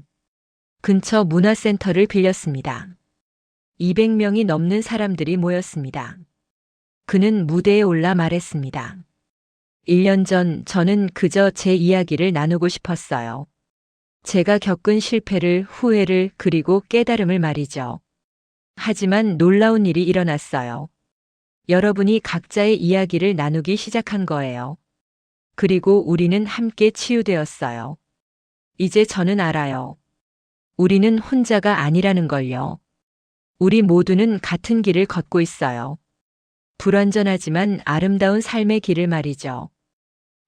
근처 문화센터를 빌렸습니다. 200명이 넘는 사람들이 모였습니다. 그는 무대에 올라 말했습니다. 1년 전 저는 그저 제 이야기를 나누고 싶었어요. 제가 겪은 실패를, 후회를, 그리고 깨달음을 말이죠. 하지만 놀라운 일이 일어났어요. 여러분이 각자의 이야기를 나누기 시작한 거예요. 그리고 우리는 함께 치유되었어요. 이제 저는 알아요. 우리는 혼자가 아니라는 걸요. 우리 모두는 같은 길을 걷고 있어요. 불완전하지만 아름다운 삶의 길을 말이죠.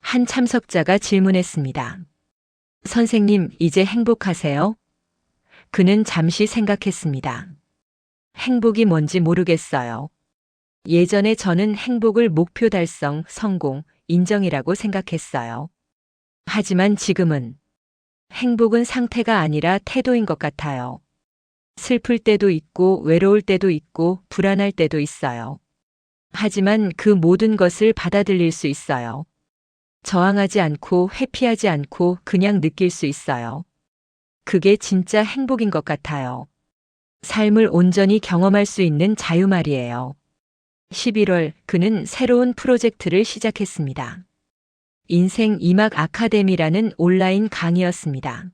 한 참석자가 질문했습니다. 선생님, 이제 행복하세요? 그는 잠시 생각했습니다. 행복이 뭔지 모르겠어요. 예전에 저는 행복을 목표 달성, 성공, 인정이라고 생각했어요. 하지만 지금은 행복은 상태가 아니라 태도인 것 같아요. 슬플 때도 있고 외로울 때도 있고 불안할 때도 있어요. 하지만 그 모든 것을 받아들일 수 있어요. 저항하지 않고 회피하지 않고 그냥 느낄 수 있어요. 그게 진짜 행복인 것 같아요. 삶을 온전히 경험할 수 있는 자유 말이에요. 11월 그는 새로운 프로젝트를 시작했습니다. 인생 2막 아카데미라는 온라인 강의였습니다.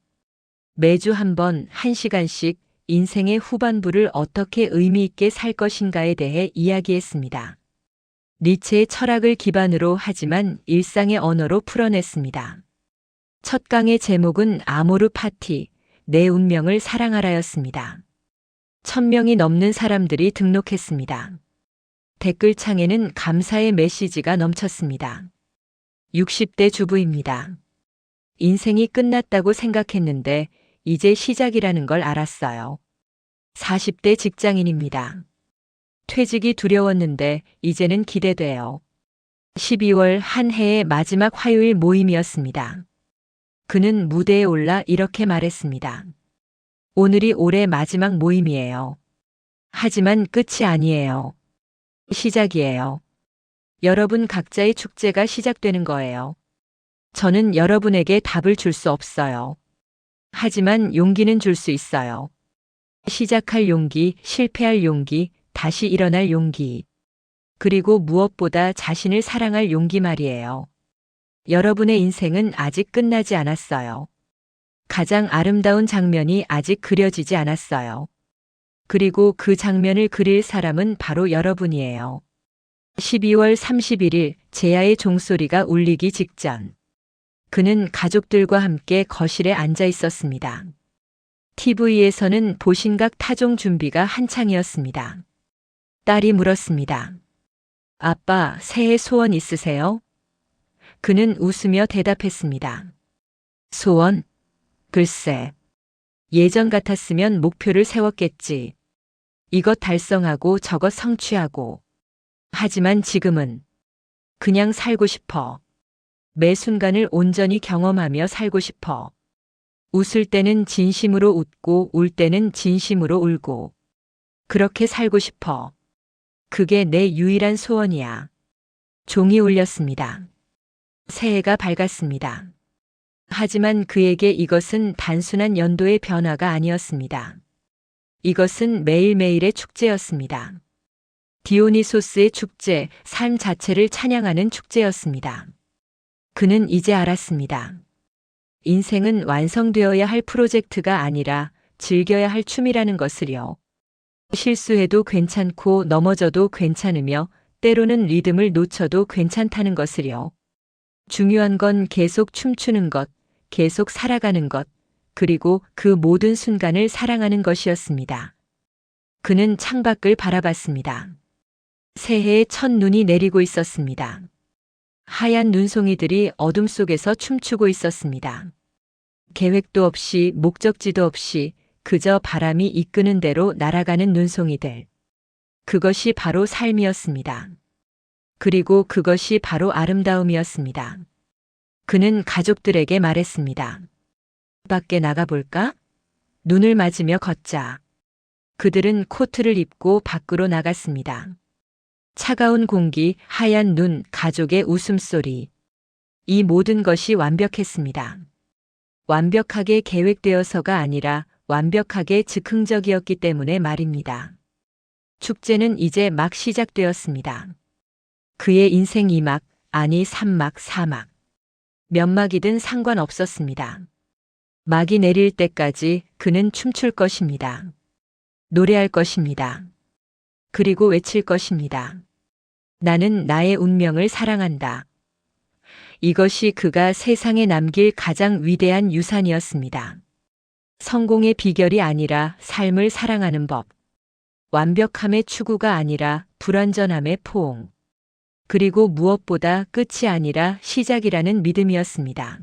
매주 한 번 1시간씩 인생의 후반부를 어떻게 의미 있게 살 것인가에 대해 이야기했습니다. 니체의 철학을 기반으로 하지만 일상의 언어로 풀어냈습니다. 첫 강의 제목은 아모르 파티, 내 운명을 사랑하라였습니다. 1000명이 넘는 사람들이 등록했습니다. 댓글창에는 감사의 메시지가 넘쳤습니다. 60대 주부입니다. 인생이 끝났다고 생각했는데 이제 시작이라는 걸 알았어요. 40대 직장인입니다. 퇴직이 두려웠는데 이제는 기대돼요. 12월 한 해의 마지막 화요일 모임이었습니다. 그는 무대에 올라 이렇게 말했습니다. 오늘이 올해 마지막 모임이에요. 하지만 끝이 아니에요. 시작이에요. 여러분 각자의 축제가 시작되는 거예요. 저는 여러분에게 답을 줄 수 없어요. 하지만 용기는 줄 수 있어요. 시작할 용기, 실패할 용기, 다시 일어날 용기. 그리고 무엇보다 자신을 사랑할 용기 말이에요. 여러분의 인생은 아직 끝나지 않았어요. 가장 아름다운 장면이 아직 그려지지 않았어요. 그리고 그 장면을 그릴 사람은 바로 여러분이에요. 12월 31일 제야의 종소리가 울리기 직전. 그는 가족들과 함께 거실에 앉아 있었습니다. TV에서는 보신각 타종 준비가 한창이었습니다. 딸이 물었습니다. 아빠, 새해 소원 있으세요? 그는 웃으며 대답했습니다. 소원? 글쎄. 예전 같았으면 목표를 세웠겠지. 이것 달성하고 저것 성취하고. 하지만 지금은 그냥 살고 싶어. 매 순간을 온전히 경험하며 살고 싶어. 웃을 때는 진심으로 웃고 울 때는 진심으로 울고. 그렇게 살고 싶어. 그게 내 유일한 소원이야. 종이 울렸습니다. 새해가 밝았습니다. 하지만 그에게 이것은 단순한 연도의 변화가 아니었습니다. 이것은 매일매일의 축제였습니다. 디오니소스의 축제, 삶 자체를 찬양하는 축제였습니다. 그는 이제 알았습니다. 인생은 완성되어야 할 프로젝트가 아니라 즐겨야 할 춤이라는 것을요. 실수해도 괜찮고 넘어져도 괜찮으며 때로는 리듬을 놓쳐도 괜찮다는 것을요. 중요한 건 계속 춤추는 것, 계속 살아가는 것, 그리고 그 모든 순간을 사랑하는 것이었습니다. 그는 창밖을 바라봤습니다. 새해의 첫 눈이 내리고 있었습니다. 하얀 눈송이들이 어둠 속에서 춤추고 있었습니다. 계획도 없이 목적지도 없이 그저 바람이 이끄는 대로 날아가는 눈송이들. 그것이 바로 삶이었습니다. 그리고 그것이 바로 아름다움이었습니다. 그는 가족들에게 말했습니다. 밖에 나가볼까? 눈을 맞으며 걷자. 그들은 코트를 입고 밖으로 나갔습니다. 차가운 공기, 하얀 눈, 가족의 웃음소리. 이 모든 것이 완벽했습니다. 완벽하게 계획되어서가 아니라 완벽하게 즉흥적이었기 때문에 말입니다. 축제는 이제 막 시작되었습니다. 그의 인생 2막, 아니 3막, 4막. 몇 막이든 상관없었습니다. 막이 내릴 때까지 그는 춤출 것입니다. 노래할 것입니다. 그리고 외칠 것입니다. 나는 나의 운명을 사랑한다. 이것이 그가 세상에 남길 가장 위대한 유산이었습니다. 성공의 비결이 아니라 삶을 사랑하는 법. 완벽함의 추구가 아니라 불완전함의 포옹. 그리고 무엇보다 끝이 아니라 시작이라는 믿음이었습니다.